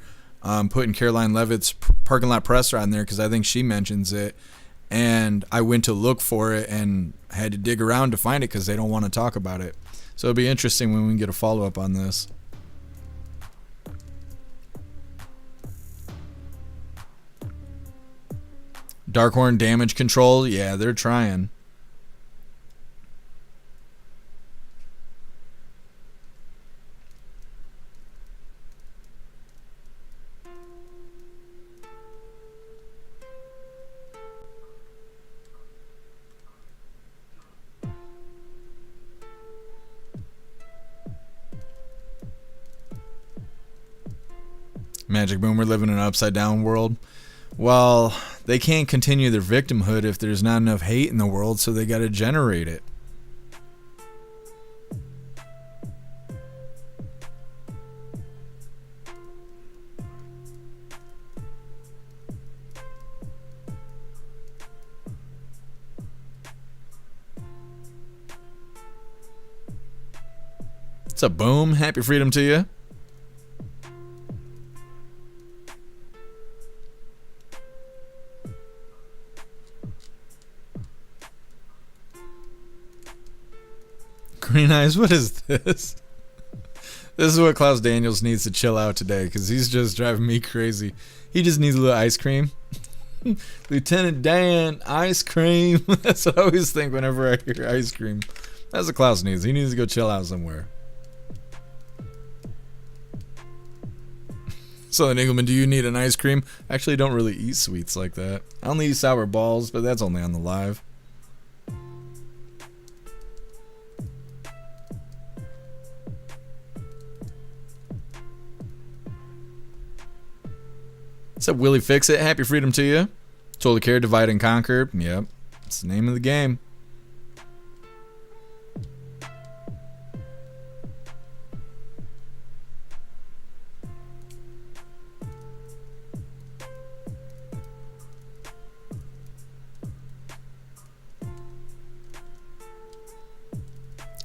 Putting Karoline Leavitt's parking lot presser on there because I think she mentions it, and I went to look for it and had to dig around to find it because they don't want to talk about it. So it'll be interesting when we can get a follow-up on this. Darkhorn damage control. Yeah, they're trying. Magic Boom, we're living in an upside down world. Well, they can't continue their victimhood if there's not enough hate in the world, so they got to generate it. What's up, Boom? Happy freedom to you. Green Eyes, what is this? This is what Klaus Daniels needs to chill out today, because he's just driving me crazy. He just needs a little ice cream. Lieutenant Dan, ice cream. That's what I always think whenever I hear ice cream. That's what Klaus needs. He needs to go chill out somewhere. So, Engelman, do you need an ice cream? Actually, I don't really eat sweets like that. I only eat sour balls, but that's only on the live. What's up, Willie Fix It? Happy freedom to you. Totally care, divide and conquer. Yep, it's the name of the game.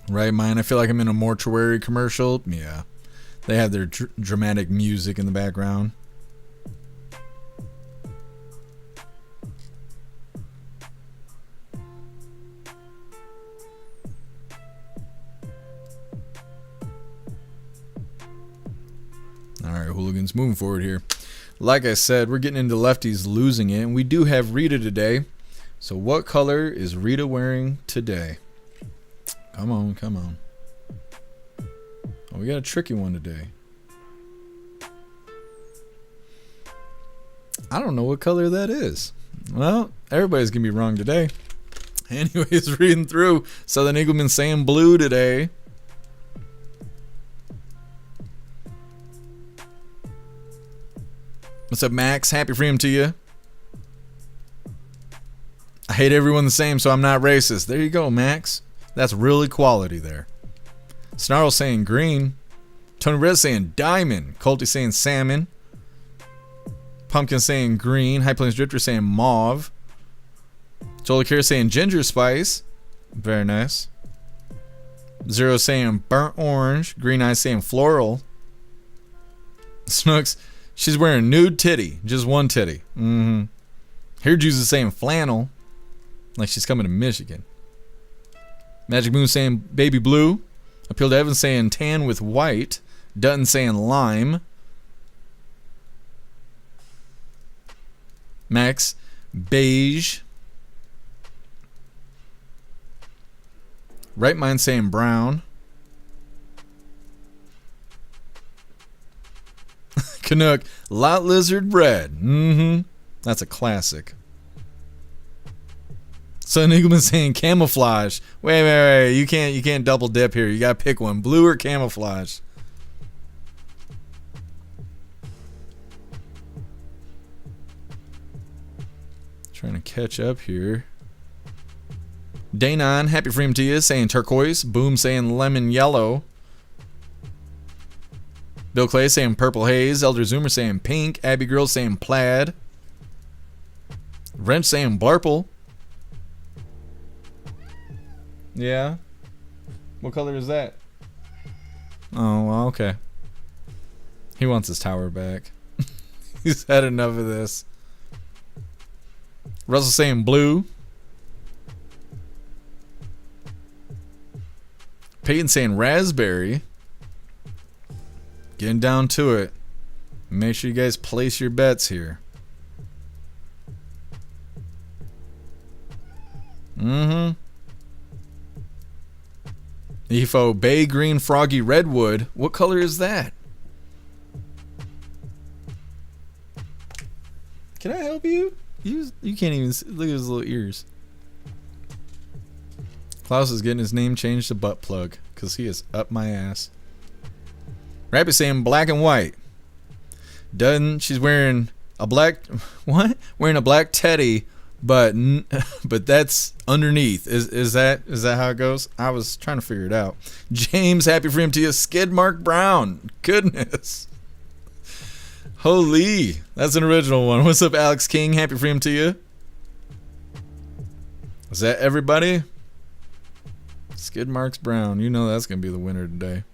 Right, mine. I feel like I'm in a mortuary commercial. Yeah, they have their dramatic music in the background. Alright, Hooligans, moving forward here. Like I said, we're getting into lefties losing it, and we do have Rita today. So what color is Rita wearing today? Come on, come on. Oh, we got a tricky one today. I don't know what color that is. Well, everybody's going to be wrong today. Anyways, reading through. Southern Eagleman saying blue today. What's up, Max? Happy freedom to you. I hate everyone the same, so I'm not racist. There you go, Max. That's real equality there. Snarl saying green. Tony Red saying diamond. Colty saying salmon. Pumpkin saying green. High Plains Drifter saying mauve. Joel Akira saying ginger spice. Very nice. Zero saying burnt orange. Green Eyes saying floral. Snooks, she's wearing nude titty. Just one titty. Hair Juice is saying flannel. Like she's coming to Michigan. Magic Moon saying baby blue. Appeal to Evans saying tan with white. Dutton saying lime. Max, beige. Right Mind saying brown. Canuck, lot lizard red. That's a classic. Sun Eagleman saying camouflage. Wait. You can't double dip here. You gotta pick one. Blue or camouflage. Trying to catch up here. Danon, happy freedom to you, saying turquoise. Boom saying lemon yellow. Bill Clay saying purple haze. Elder Zoomer saying pink. Abby Girl saying plaid. Wrench saying blarple. Yeah. What color is that? Oh, well, okay. He wants his tower back. He's had enough of this. Russell saying blue. Peyton saying raspberry. Getting down to it. Make sure you guys place your bets here. EFO Bay Green Froggy Redwood. What color is that? Can I help you? You can't even see. Look at his little ears. Klaus is getting his name changed to butt plug because he is up my ass. Rabbit saying black and white. She's wearing a black what? Wearing a black teddy, but that's underneath. Is that how it goes? I was trying to figure it out. James, happy freedom to you. Skid Mark Brown. Goodness. Holy, that's an original one. What's up, Alex King? Happy freedom to you. Is that everybody? Skid Marks Brown. You know that's gonna be the winner today.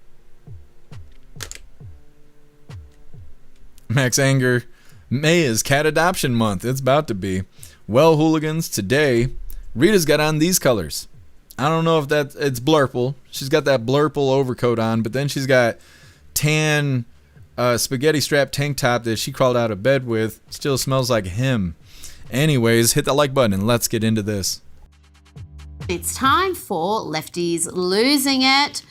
Max Anger. May is cat adoption month. It's about to be. Well, hooligans, today Rita's got on these colors. I don't know if it's blurple. She's got that blurple overcoat on, but then she's got tan spaghetti strap tank top that she crawled out of bed with. Still smells like him. Anyways, hit that like button and let's get into this. It's time for Lefty's Losing It.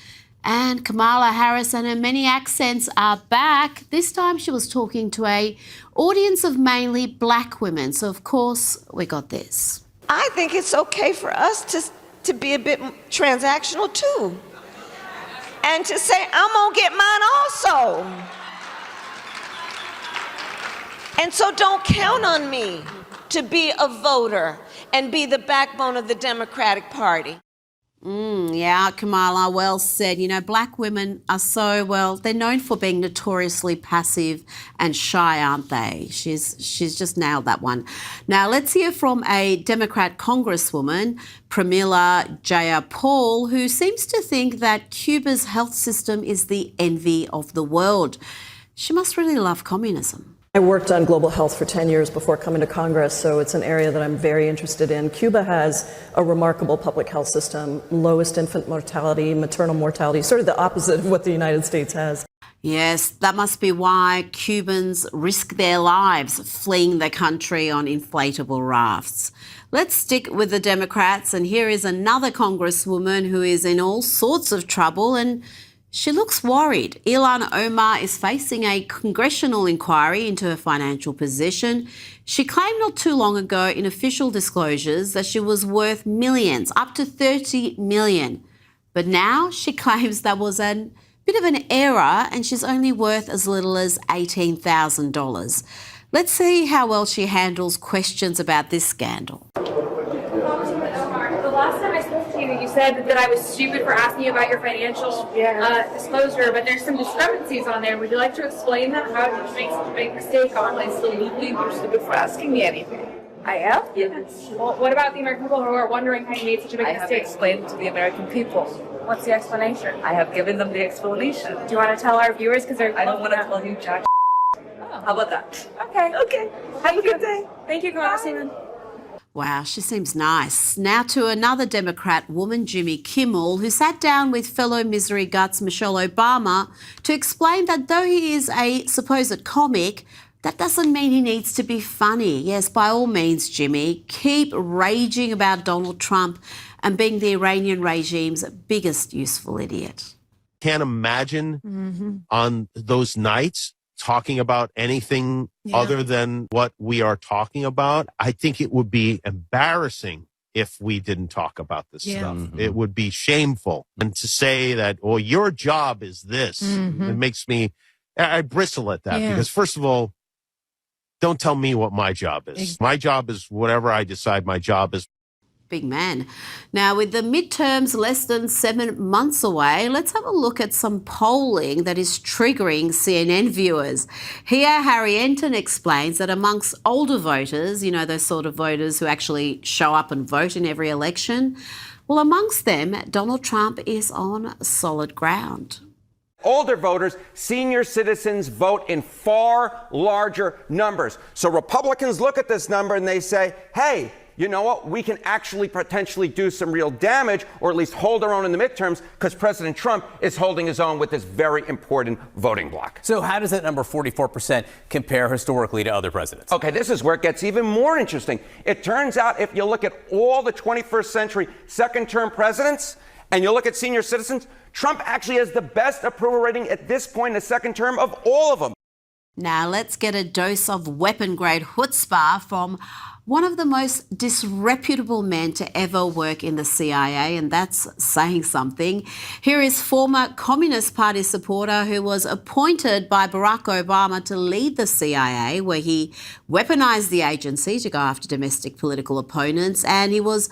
And Kamala Harris and her many accents are back. This time she was talking to a audience of mainly black women. So, of course, we got this. I think it's okay for us to be a bit transactional, too. And to say, I'm going to get mine also. And so don't count on me to be a voter and be the backbone of the Democratic Party. Yeah, Kamala, well said. You know, black women are they're known for being notoriously passive and shy, aren't they? She's just nailed that one. Now, let's hear from a Democrat Congresswoman, Pramila Jayapal, who seems to think that Cuba's health system is the envy of the world. She must really love communism. I worked on global health for 10 years before coming to Congress, so it's an area that I'm very interested in. Cuba has a remarkable public health system, lowest infant mortality, maternal mortality, sort of the opposite of what the United States has. Yes, that must be why Cubans risk their lives fleeing the country on inflatable rafts. Let's stick with the Democrats, and here is another Congresswoman who is in all sorts of trouble, and she looks worried. Ilhan Omar is facing a congressional inquiry into her financial position. She claimed not too long ago in official disclosures that she was worth millions, up to $30 million. But now she claims that was a bit of an error and she's only worth as little as $18,000. Let's see how well she handles questions about this scandal. You said that I was stupid for asking you about your financial disclosure, but there's some discrepancies on there. Would you like to explain that? How did you make such a big mistake on it? Absolutely, you're stupid for asking me anything. I am? Yes. Well, what about the American people who are wondering how you made such a big mistake? I have explained to the American people. What's the explanation? I have given them the explanation. Do you want to tell our viewers? Because I don't want to tell you jack. Oh. How about that? Okay. Okay. Have a good day. Thank you, Congresswoman. Wow, she seems nice. Now to another Democrat woman, Jimmy Kimmel, who sat down with fellow misery guts Michelle Obama to explain that though he is a supposed comic, that doesn't mean he needs to be funny. Yes, by all means, Jimmy, keep raging about Donald Trump and being the Iranian regime's biggest useful idiot. Can't imagine on those nights talking about anything other than what we are talking about. I think it would be embarrassing if we didn't talk about this stuff. It would be shameful. And to say that, well, your job is this, it makes me, I bristle at that because first of all, don't tell me what my job is. My job is whatever I decide my job is. Big man. Now, with the midterms less than 7 months away, let's have a look at some polling that is triggering CNN viewers. Here, Harry Enton explains that amongst older voters, you know, those sort of voters who actually show up and vote in every election, well, amongst them, Donald Trump is on solid ground. Older voters, senior citizens vote in far larger numbers. So Republicans look at this number and they say, hey, you know what, we can actually potentially do some real damage, or at least hold our own in the midterms, because President Trump is holding his own with this very important voting bloc. So how does that number 44% compare historically to other presidents? Okay, this is where it gets even more interesting. It turns out if you look at all the 21st century second-term presidents, and you look at senior citizens, Trump actually has the best approval rating at this point in the second term of all of them. Now let's get a dose of weapon-grade chutzpah from one of the most disreputable men to ever work in the CIA, and that's saying something. Here is former Communist Party supporter who was appointed by Barack Obama to lead the CIA, where he weaponized the agency to go after domestic political opponents, and he was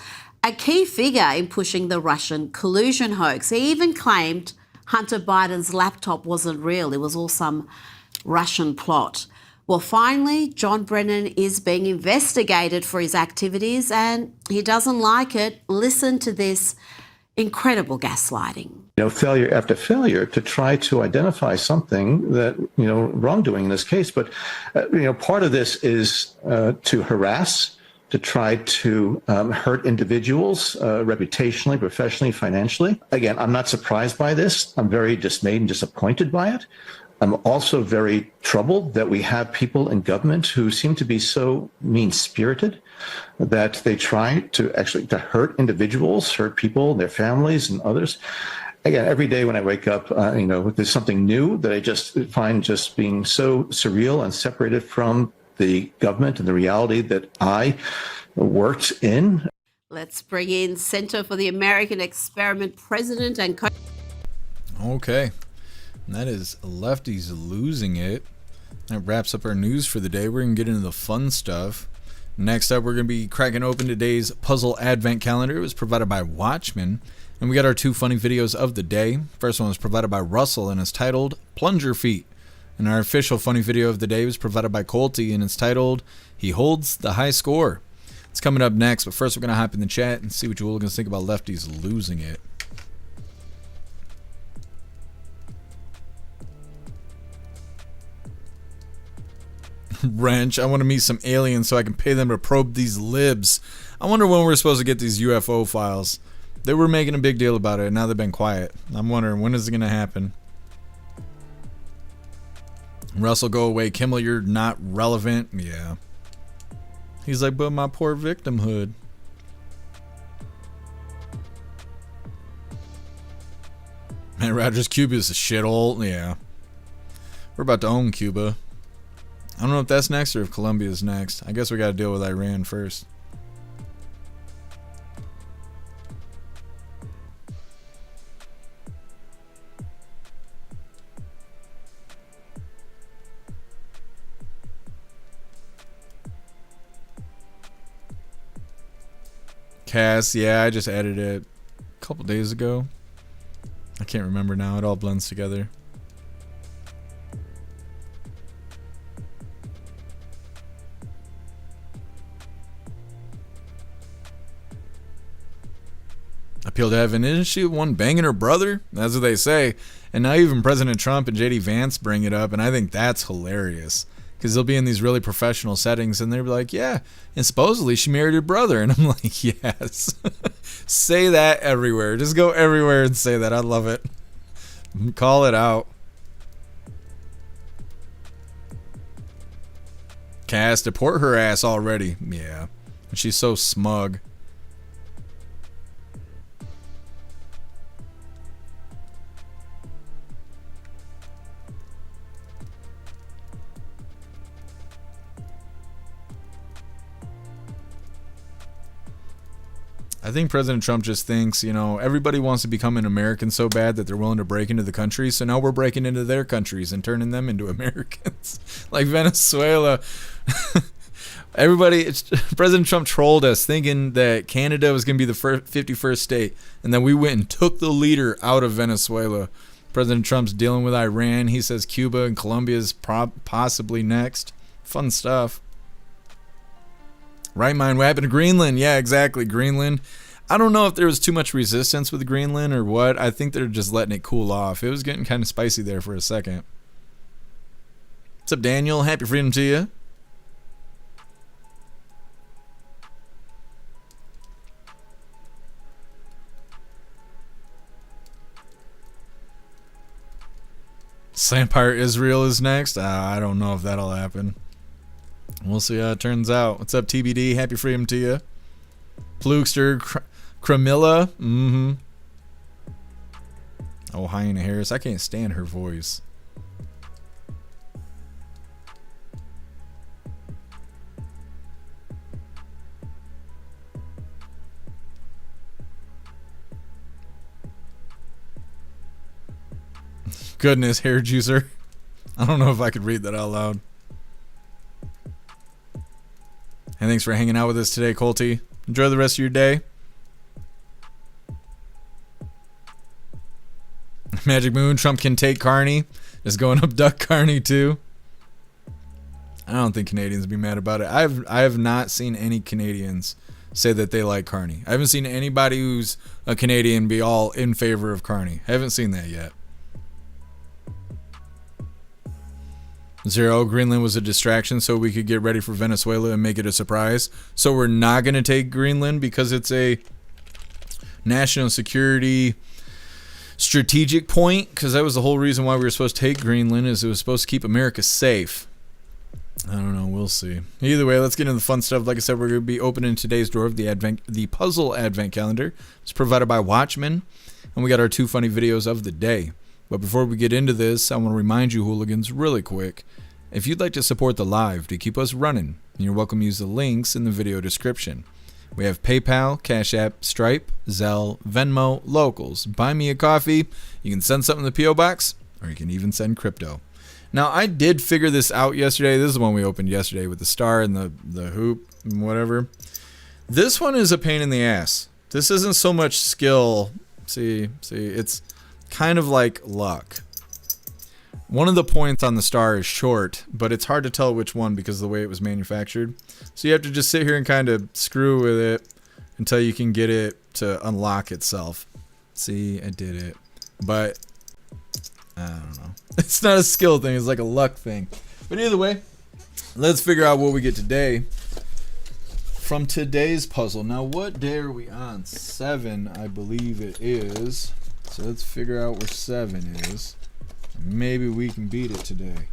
a key figure in pushing the Russian collusion hoax. He even claimed Hunter Biden's laptop wasn't real. It was all some Russian plot. Well, finally, John Brennan is being investigated for his activities, and he doesn't like it. Listen to this incredible gaslighting. Failure after failure to try to identify something that, wrongdoing in this case. But, part of this is to harass, to try to hurt individuals reputationally, professionally, financially. Again, I'm not surprised by this. I'm very dismayed and disappointed by it. I'm also very troubled that we have people in government who seem to be so mean-spirited that they try to hurt individuals, hurt people, their families, and others. Again, every day when I wake up, there's something new that I just find just being so surreal and separated from the government and the reality that I worked in. Let's bring in Center for the American Experiment president and Okay. And that is Lefty's losing it. That wraps up our news for the day. We're going to get into the fun stuff. Next up, we're going to be cracking open today's puzzle advent calendar. It was provided by Watchmen. And we got our two funny videos of the day. First one was provided by Russell and is titled Plunger Feet. And our official funny video of the day was provided by Colty and it's titled He Holds the High Score. It's coming up next, but first we're going to hop in the chat and see what you hooligans think about Lefty's losing it. Wrench, I want to meet some aliens so I can pay them to probe these libs. I wonder when we're supposed to get these UFO files. They were making a big deal about it and now they've been quiet. I'm wondering, when is it going to happen? Russell, go away. Kimmel, you're not relevant. Yeah. He's like, but my poor victimhood. Man, Rogers, Cuba is a shithole. Yeah. We're about to own Cuba. I don't know if that's next or if Colombia's next. I guess we got to deal with Iran first. Cass, yeah, I just added it a couple days ago. I can't remember now. It all blends together. Appeal to heaven. Isn't she the one banging her brother? That's what they say. And now even President Trump and JD Vance bring it up, and I think that's hilarious. Because they'll be in these really professional settings, and they'll be like, yeah, and supposedly she married her brother. And I'm like, yes. Say that everywhere. Just go everywhere and say that. I love it. Call it out. Cass, deport her ass already. Yeah. She's so smug. I think President Trump just thinks, everybody wants to become an American so bad that they're willing to break into the country. So now we're breaking into their countries and turning them into Americans. Like Venezuela. President Trump trolled us thinking that Canada was going to be the 51st state. And then we went and took the leader out of Venezuela. President Trump's dealing with Iran. He says Cuba and Colombia is possibly next. Fun stuff. Right mind, what happened to Greenland? Yeah, exactly, Greenland. I don't know if there was too much resistance with Greenland or what. I think they're just letting it cool off. It was getting kind of spicy there for a second. What's up, Daniel? Happy freedom to you. Slampire Israel is next. I don't know if that'll happen. We'll see how it turns out. What's up, TBD? Happy freedom to you. Plugster, Cramilla. Oh, Hyena Harris. I can't stand her voice. Goodness, hair juicer. I don't know if I could read that out loud. And thanks for hanging out with us today, Colty. Enjoy the rest of your day. Magic Moon, Trump can take Carney. Is going up Duck Carney too. I don't think Canadians would be mad about it. I have not seen any Canadians say that they like Carney. I haven't seen anybody who's a Canadian be all in favor of Carney. I haven't seen that yet. Zero, Greenland was a distraction so we could get ready for Venezuela and make it a surprise. So we're not going to take Greenland because it's a national security strategic point, because that was the whole reason why we were supposed to take Greenland, is it was supposed to keep America safe. I don't know, we'll see. Either way, let's get into the fun stuff. Like I said, we're going to be opening today's door of the puzzle advent calendar. It's provided by Watchmen, and we got our 2 funny videos of the day. But before we get into this, I want to remind you, hooligans, really quick, if you'd like to support the live to keep us running, you're welcome to use the links in the video description. We have PayPal, Cash App, Stripe, Zelle, Venmo, Locals. Buy me a coffee. You can send something to the P.O. Box, or you can even send crypto. Now, I did figure this out yesterday. This is the one we opened yesterday with the star and the hoop and whatever. This one is a pain in the ass. This isn't so much skill. See, it's kind of like luck. One of the points on the star is short, but it's hard to tell which one because of the way it was manufactured. So you have to just sit here and kind of screw with it until you can get it to unlock itself. See, I did it. But I don't know. It's not a skill thing, it's like a luck thing. But either way, let's figure out what we get today from today's puzzle. Now, what day are we on? 7, I believe it is. So let's figure out where 7 is. Maybe we can beat it today.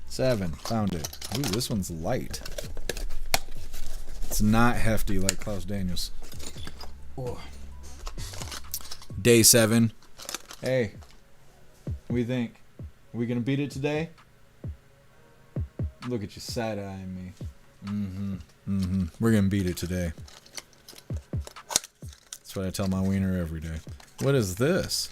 7, found it. Ooh, this one's light. It's not hefty like Klaus Daniels. Oh. Day 7. Hey, what do you think? Are we gonna beat it today? Look at you side-eyeing me. We're gonna beat it today. That's what I tell my wiener every day. What is this?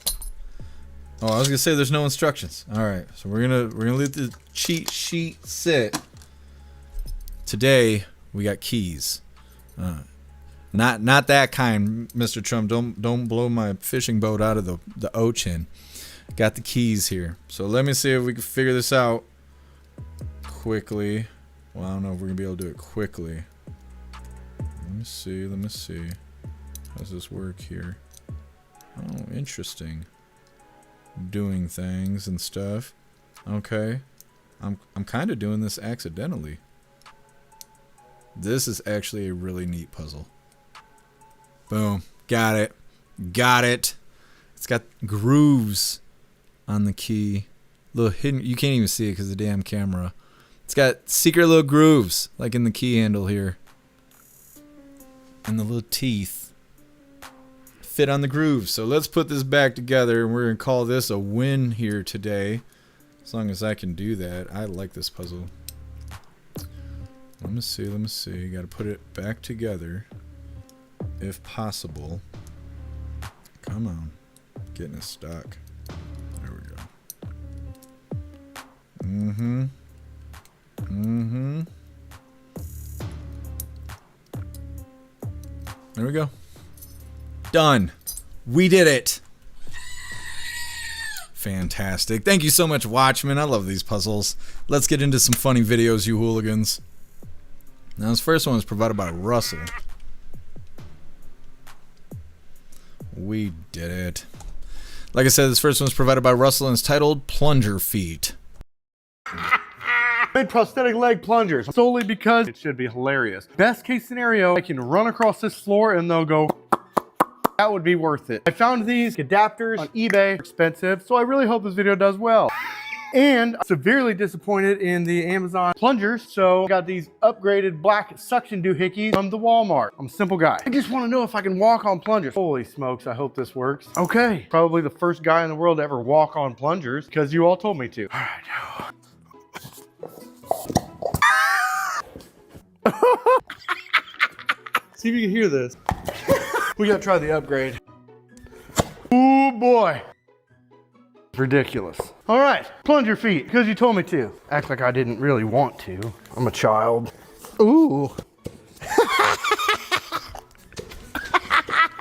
Oh, I was gonna say there's no instructions. All right, so we're gonna let the cheat sheet sit. Today we got keys. Not that kind, Mr. Trump. Don't blow my fishing boat out of the ocean. Got the keys here. So let me see if we can figure this out quickly. Well, I don't know if we're gonna be able to do it quickly. Let me see. How does this work here? Oh, interesting. Doing things and stuff. Okay. I'm kind of doing this accidentally. This is actually a really neat puzzle. Boom. Got it. It's got grooves on the key. Little hidden. You can't even see it because of the damn camera. It's got secret little grooves, like in the key handle here. And the little teeth fit on the grooves. So let's put this back together, and we're going to call this a win here today. As long as I can do that. I like this puzzle. Let me see. Got to put it back together if possible. Come on. Getting it stuck. There we go. There we go. Done. We did it. Fantastic. Thank you so much, Watchmen. I love these puzzles. Let's get into some funny videos, you hooligans. Now, this first one was provided by Russell. We did it. Like I said, this first one was provided by Russell and it's titled Plunger Feet. Made prosthetic leg plungers solely because it should be hilarious. Best case scenario, I can run across this floor and they'll go That would be worth it. I found these adapters on eBay, expensive, so I really hope this video does well. And I'm severely disappointed in the Amazon plungers, so I got these upgraded black suction doohickeys from the Walmart. I'm a simple guy. I just want to know if I can walk on plungers. Holy smokes, I hope this works. Okay, probably the first guy in the world to ever walk on plungers, because you all told me to. All right. See if you can hear this. We gotta try the upgrade. Oh boy. Ridiculous. All right, plunge your feet, because you told me to. Act like I didn't really want to. I'm a child. Ooh.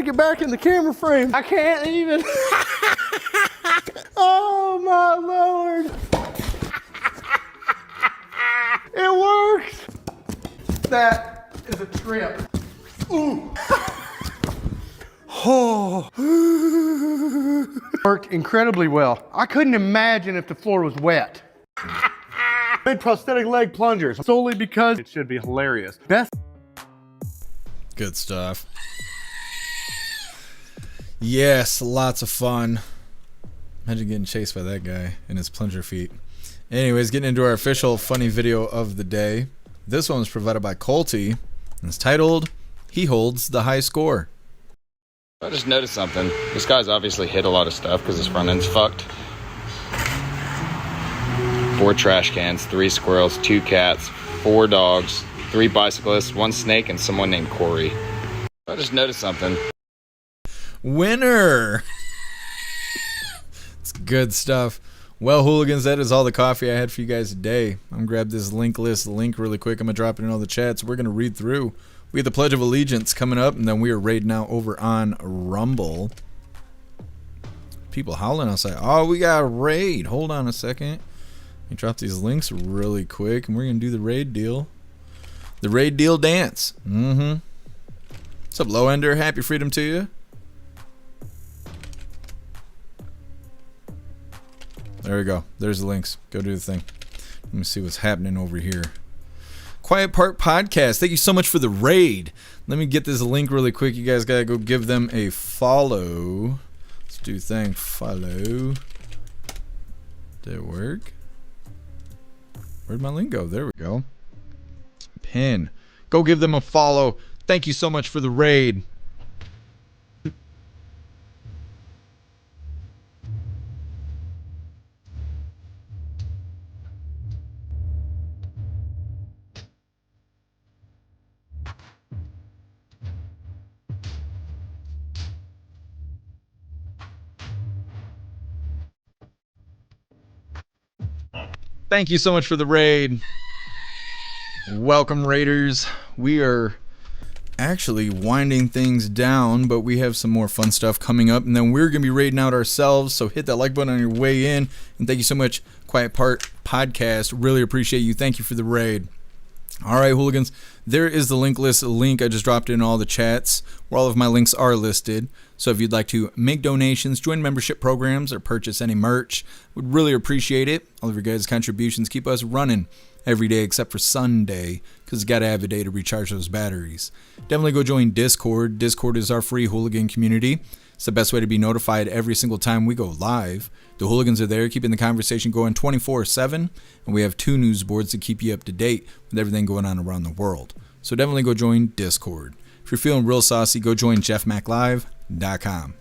Get back in the camera frame. I can't even. Oh my Lord. It works. That is a trip. Ooh. Oh. Worked incredibly well. I couldn't imagine if the floor was wet. Made prosthetic leg plungers solely because it should be hilarious. Best. Good stuff. Yes, lots of fun. Imagine getting chased by that guy in his plunger feet. Anyways, getting into our official funny video of the day. This one was provided by Colty, and it's titled, "He Holds the High Score." I just noticed something. This guy's obviously hit a lot of stuff because his front end's fucked. 4 trash cans, 3 squirrels, 2 cats, 4 dogs, 3 bicyclists, 1 snake, and someone named Corey. I just noticed something. Winner! It's good stuff. Well, hooligans, that is all the coffee I had for you guys today. I'm gonna grab this link really quick. I'm gonna drop it in all the chats. We're gonna read through. We have the Pledge of Allegiance coming up, and then we are raiding out over on Rumble. People howling outside. Oh, we got a raid. Hold on a second. Let me drop these links really quick, and we're gonna do the raid deal. The raid deal dance. What's up, Low Ender? Happy freedom to you. There we go. There's the links. Go do the thing. Let me see what's happening over here. Quiet Park Podcast. Thank you so much for the raid. Let me get this link really quick. You guys gotta go give them a follow. Let's do thing. Follow. Did it work? Where'd my link go? There we go. Pin. Go give them a follow. Thank you so much for the raid. Thank you so much for the raid. Welcome, raiders. We are actually winding things down, but we have some more fun stuff coming up, and then we're going to be raiding out ourselves, so hit that like button on your way in, and thank you so much, Quiet Part Podcast. Really appreciate you. Thank you for the raid. All right, hooligans, there is the link link. I just dropped it in all the chats where all of my links are listed. So if you'd like to make donations, join membership programs, or purchase any merch, would really appreciate it. All of your guys' contributions keep us running every day except for Sunday, because you got to have a day to recharge those batteries. Definitely go join Discord. Discord is our free hooligan community. It's the best way to be notified every single time we go live. The hooligans are there keeping the conversation going 24/7, and we have 2 news boards to keep you up to date with everything going on around the world. So definitely go join Discord. If you're feeling real saucy, go join jeffmaclive.com.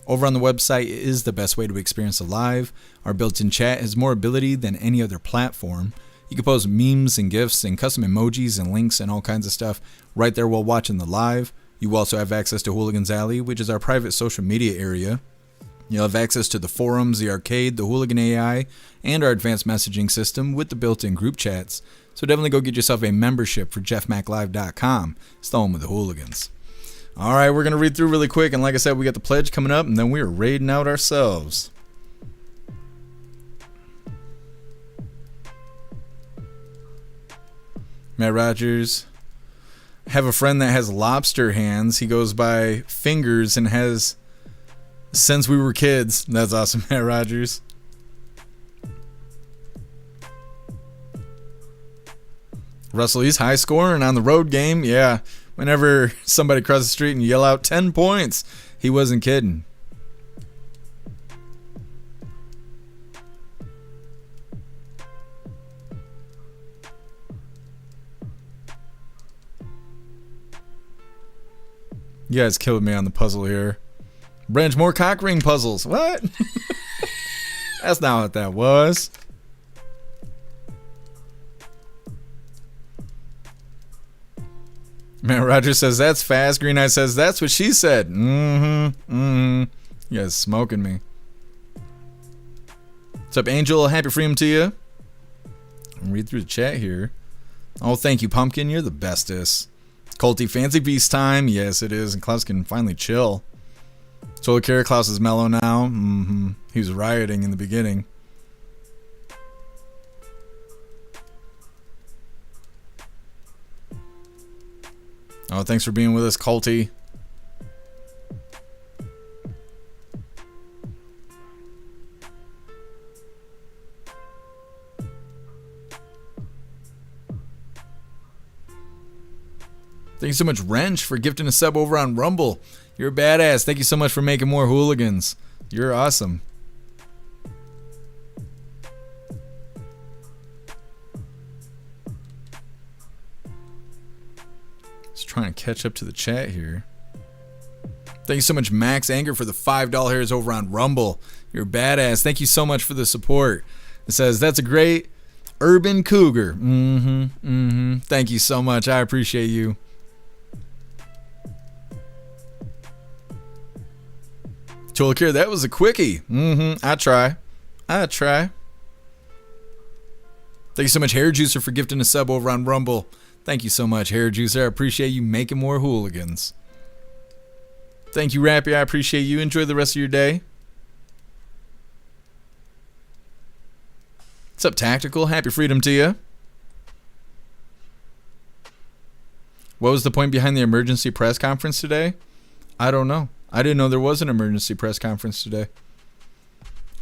Over on the website is the best way to experience a live. Our built-in chat has more ability than any other platform. You can post memes and GIFs and custom emojis and links and all kinds of stuff right there while watching the live. You also have access to Hooligans Alley, which is our private social media area. You'll have access to the forums, the arcade, the Hooligan AI, and our advanced messaging system with the built-in group chats. So definitely go get yourself a membership for jeffmaclive.com. It's the home of the hooligans. All right, we're going to read through really quick. And like I said, we got the pledge coming up, and then we are raiding out ourselves. Matt Rogers. Have a friend that has lobster hands. He goes by Fingers and has since we were kids. That's awesome, Matt Rogers. Russell, he's high scoring on the road game. Yeah, whenever somebody crosses the street and yell out 10 points, He wasn't kidding. You guys killed me on the puzzle here. Branch, more cock ring puzzles. What? That's not what that was. Man, Roger says, that's fast. Green Eye says, that's what she said. You guys smoking me. What's up, Angel? Happy freedom to you. I'll read through the chat here. Oh, thank you, Pumpkin. You're the bestest. Colty, Fancy Beast time. Yes, it is. And Klaus can finally chill. Solar Carrot, Klaus is mellow now. He was rioting in the beginning. Oh, thanks for being with us, Colty. Thank you so much, Wrench, for gifting a sub over on Rumble. You're a badass. Thank you so much for making more hooligans. You're awesome. Just trying to catch up to the chat here. Thank you so much, Max Anger, for the $5 over on Rumble. You're a badass. Thank you so much for the support. It says, that's a great urban cougar. Thank you so much. I appreciate you. Cholakir, that was a quickie. I try. Thank you so much, Hair Juicer, for gifting a sub over on Rumble. Thank you so much, Hair Juicer. I appreciate you making more hooligans. Thank you, Rappy. I appreciate you. Enjoy the rest of your day. What's up, Tactical? Happy freedom to you. What was the point behind the emergency press conference today? I don't know. I didn't know there was an emergency press conference today.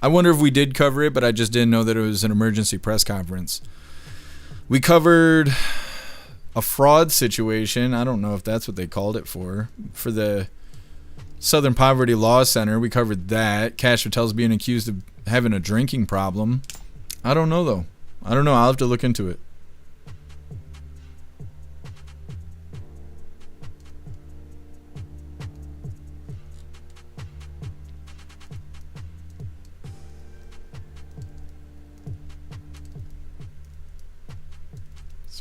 I wonder if we did cover it, but I just didn't know that it was an emergency press conference. We covered a fraud situation. I don't know if that's what they called it for the Southern Poverty Law Center. We covered that. Kash Patel's being accused of having a drinking problem. I don't know, though. I don't know. I'll have to look into it.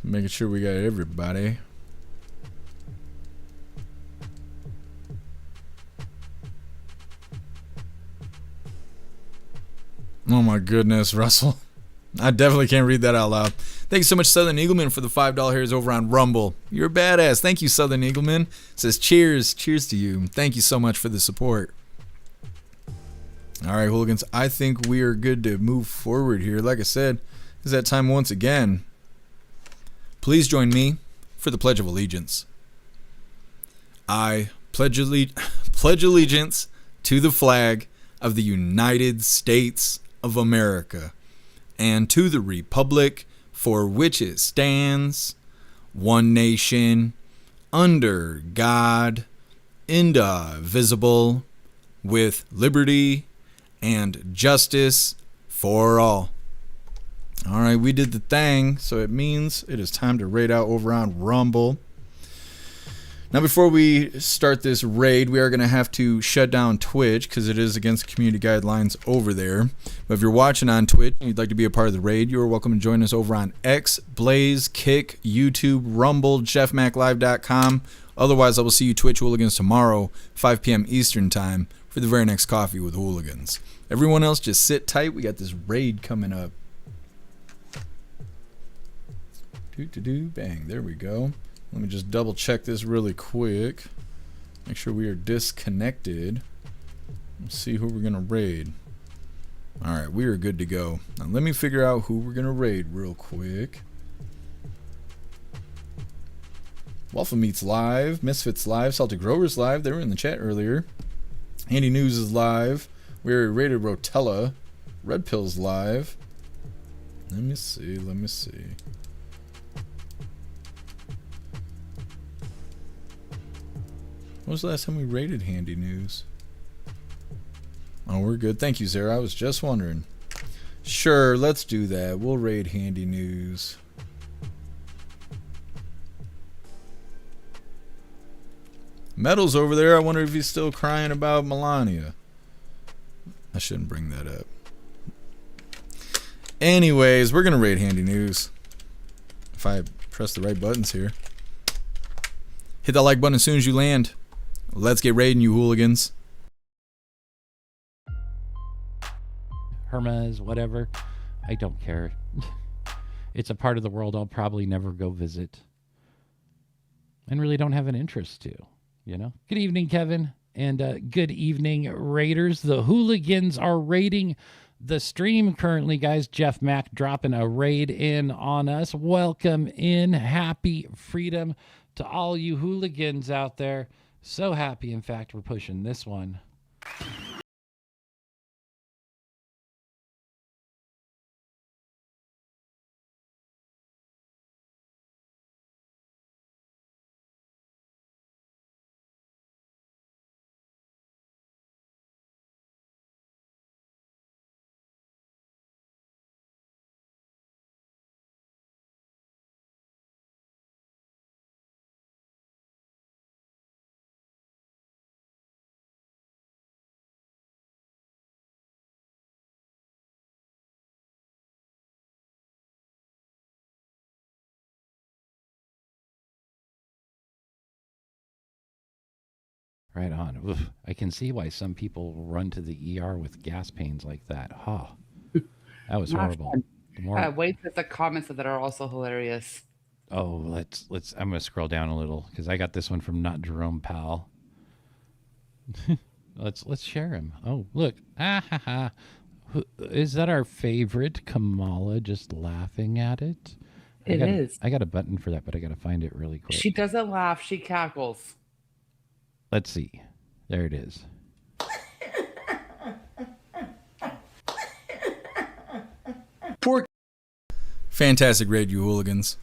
Making sure we got everybody. Oh my goodness, Russell. I definitely can't read that out loud. Thank you so much, Southern Eagleman, for the $5 hairs over on Rumble. You're a badass. Thank you, Southern Eagleman. It says cheers. Cheers to you. Thank you so much for the support. All right, hooligans. I think we are good to move forward here. Like I said, it's that time once again. Please join me for the Pledge of Allegiance. I pledge allegiance to the flag of the United States of America and to the republic for which it stands, one nation, under God, indivisible, with liberty and justice for all. All right, we did the thing, so it means it is time to raid out over on Rumble. Now, before we start this raid, we are going to have to shut down Twitch because it is against community guidelines over there. But if you're watching on Twitch and you'd like to be a part of the raid, you're welcome to join us over on X, Blaze, Kick, YouTube, Rumble, jeffmaclive.com. Otherwise, I will see you Twitch hooligans tomorrow, 5 p.m. Eastern time, for the very next Coffee with Hooligans. Everyone else, just sit tight. We got this raid coming up. Bang, there we go. Let me just double check this really quick. Make sure we are disconnected. Let's see who we're gonna raid. Alright, we are good to go. Now let me figure out who we're gonna raid real quick. Waffle Meat's live, Misfits live, Salty Growers live, they were in the chat earlier. Handy News is live. We already raided Rotella. Red Pill's live. Let me see. When was the last time we raided Handy News? Oh, we're good. Thank you, Sarah. I was just wondering. Sure, let's do that. We'll raid Handy News. Metal's over there. I wonder if he's still crying about Melania. I shouldn't bring that up. Anyways, we're going to raid Handy News. If I press the right buttons here. Hit that like button as soon as you land. Let's get raiding, you hooligans. Hermes, whatever. I don't care. It's a part of the world I'll probably never go visit. And really don't have an interest to, you know? Good evening, Kevin. And good evening, Raiders. The hooligans are raiding the stream currently, guys. Jeff Mack dropping a raid in on us. Welcome in. Happy freedom to all you hooligans out there. So happy, in fact, we're pushing this one. Right on. Oof. I can see why some people run to the ER with gas pains like that. Oh, that was horrible. Wait, there's the comments that are also hilarious. Oh, let's. I'm gonna scroll down a little because I got this one from Not Jerome Powell. let's share him. Oh, look. Ah ha ha. Is that our favorite Kamala just laughing at it? It is. I got a button for that, but I got to find it really quick. She doesn't laugh. She cackles. Let's see. There it is. Poor. Fantastic raid, you hooligans.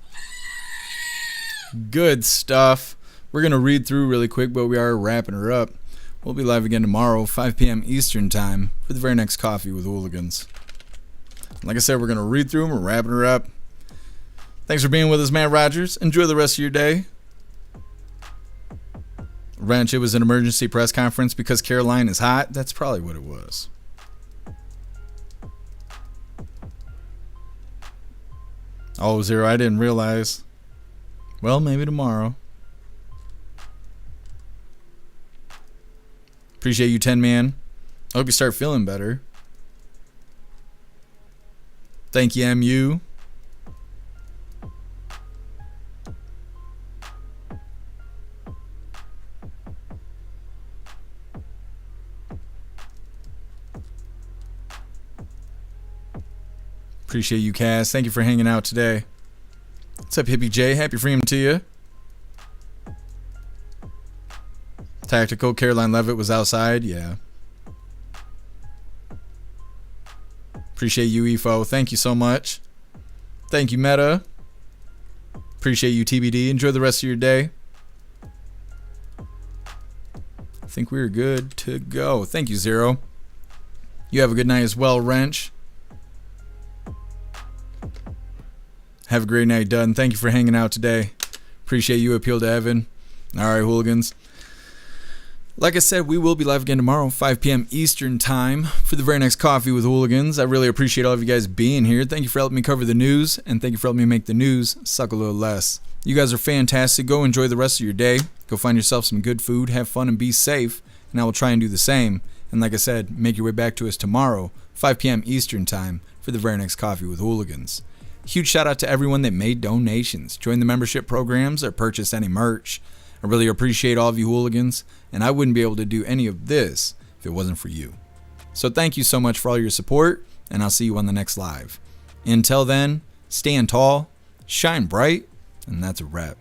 Good stuff. We're going to read through really quick, but we are wrapping her up. We'll be live again tomorrow, 5 p.m. Eastern time, for the very next Coffee with Hooligans. Like I said, we're going to read through them. We're wrapping her up. Thanks for being with us, Matt Rogers. Enjoy the rest of your day. Wrench, it was an emergency press conference because Karoline is hot. That's probably what it was. Oh, Zero, I didn't realize. Well, maybe tomorrow. Appreciate you, 10 man. I hope you start feeling better. Thank you, MU. Appreciate you, Cass. Thank you for hanging out today. What's up, Hippie J? Happy freedom to you. Tactical. Karoline Leavitt was outside. Yeah. Appreciate you, EFO. Thank you so much. Thank you, Meta. Appreciate you, TBD. Enjoy the rest of your day. I think we're good to go. Thank you, Zero. You have a good night as well, Wrench. Have a great night, Dud. Thank you for hanging out today. Appreciate you, Appeal to Evan. All right, hooligans. Like I said, we will be live again tomorrow, 5 p.m. Eastern time, for the very next Coffee with Hooligans. I really appreciate all of you guys being here. Thank you for helping me cover the news, and thank you for helping me make the news suck a little less. You guys are fantastic. Go enjoy the rest of your day. Go find yourself some good food, have fun, and be safe. And I will try and do the same. And like I said, make your way back to us tomorrow, 5 p.m. Eastern time, for the very next Coffee with Hooligans. Huge shout out to everyone that made donations, joined the membership programs, or purchased any merch. I really appreciate all of you hooligans, and I wouldn't be able to do any of this if it wasn't for you. So thank you so much for all your support, and I'll see you on the next live. Until then, stand tall, shine bright, and that's a wrap.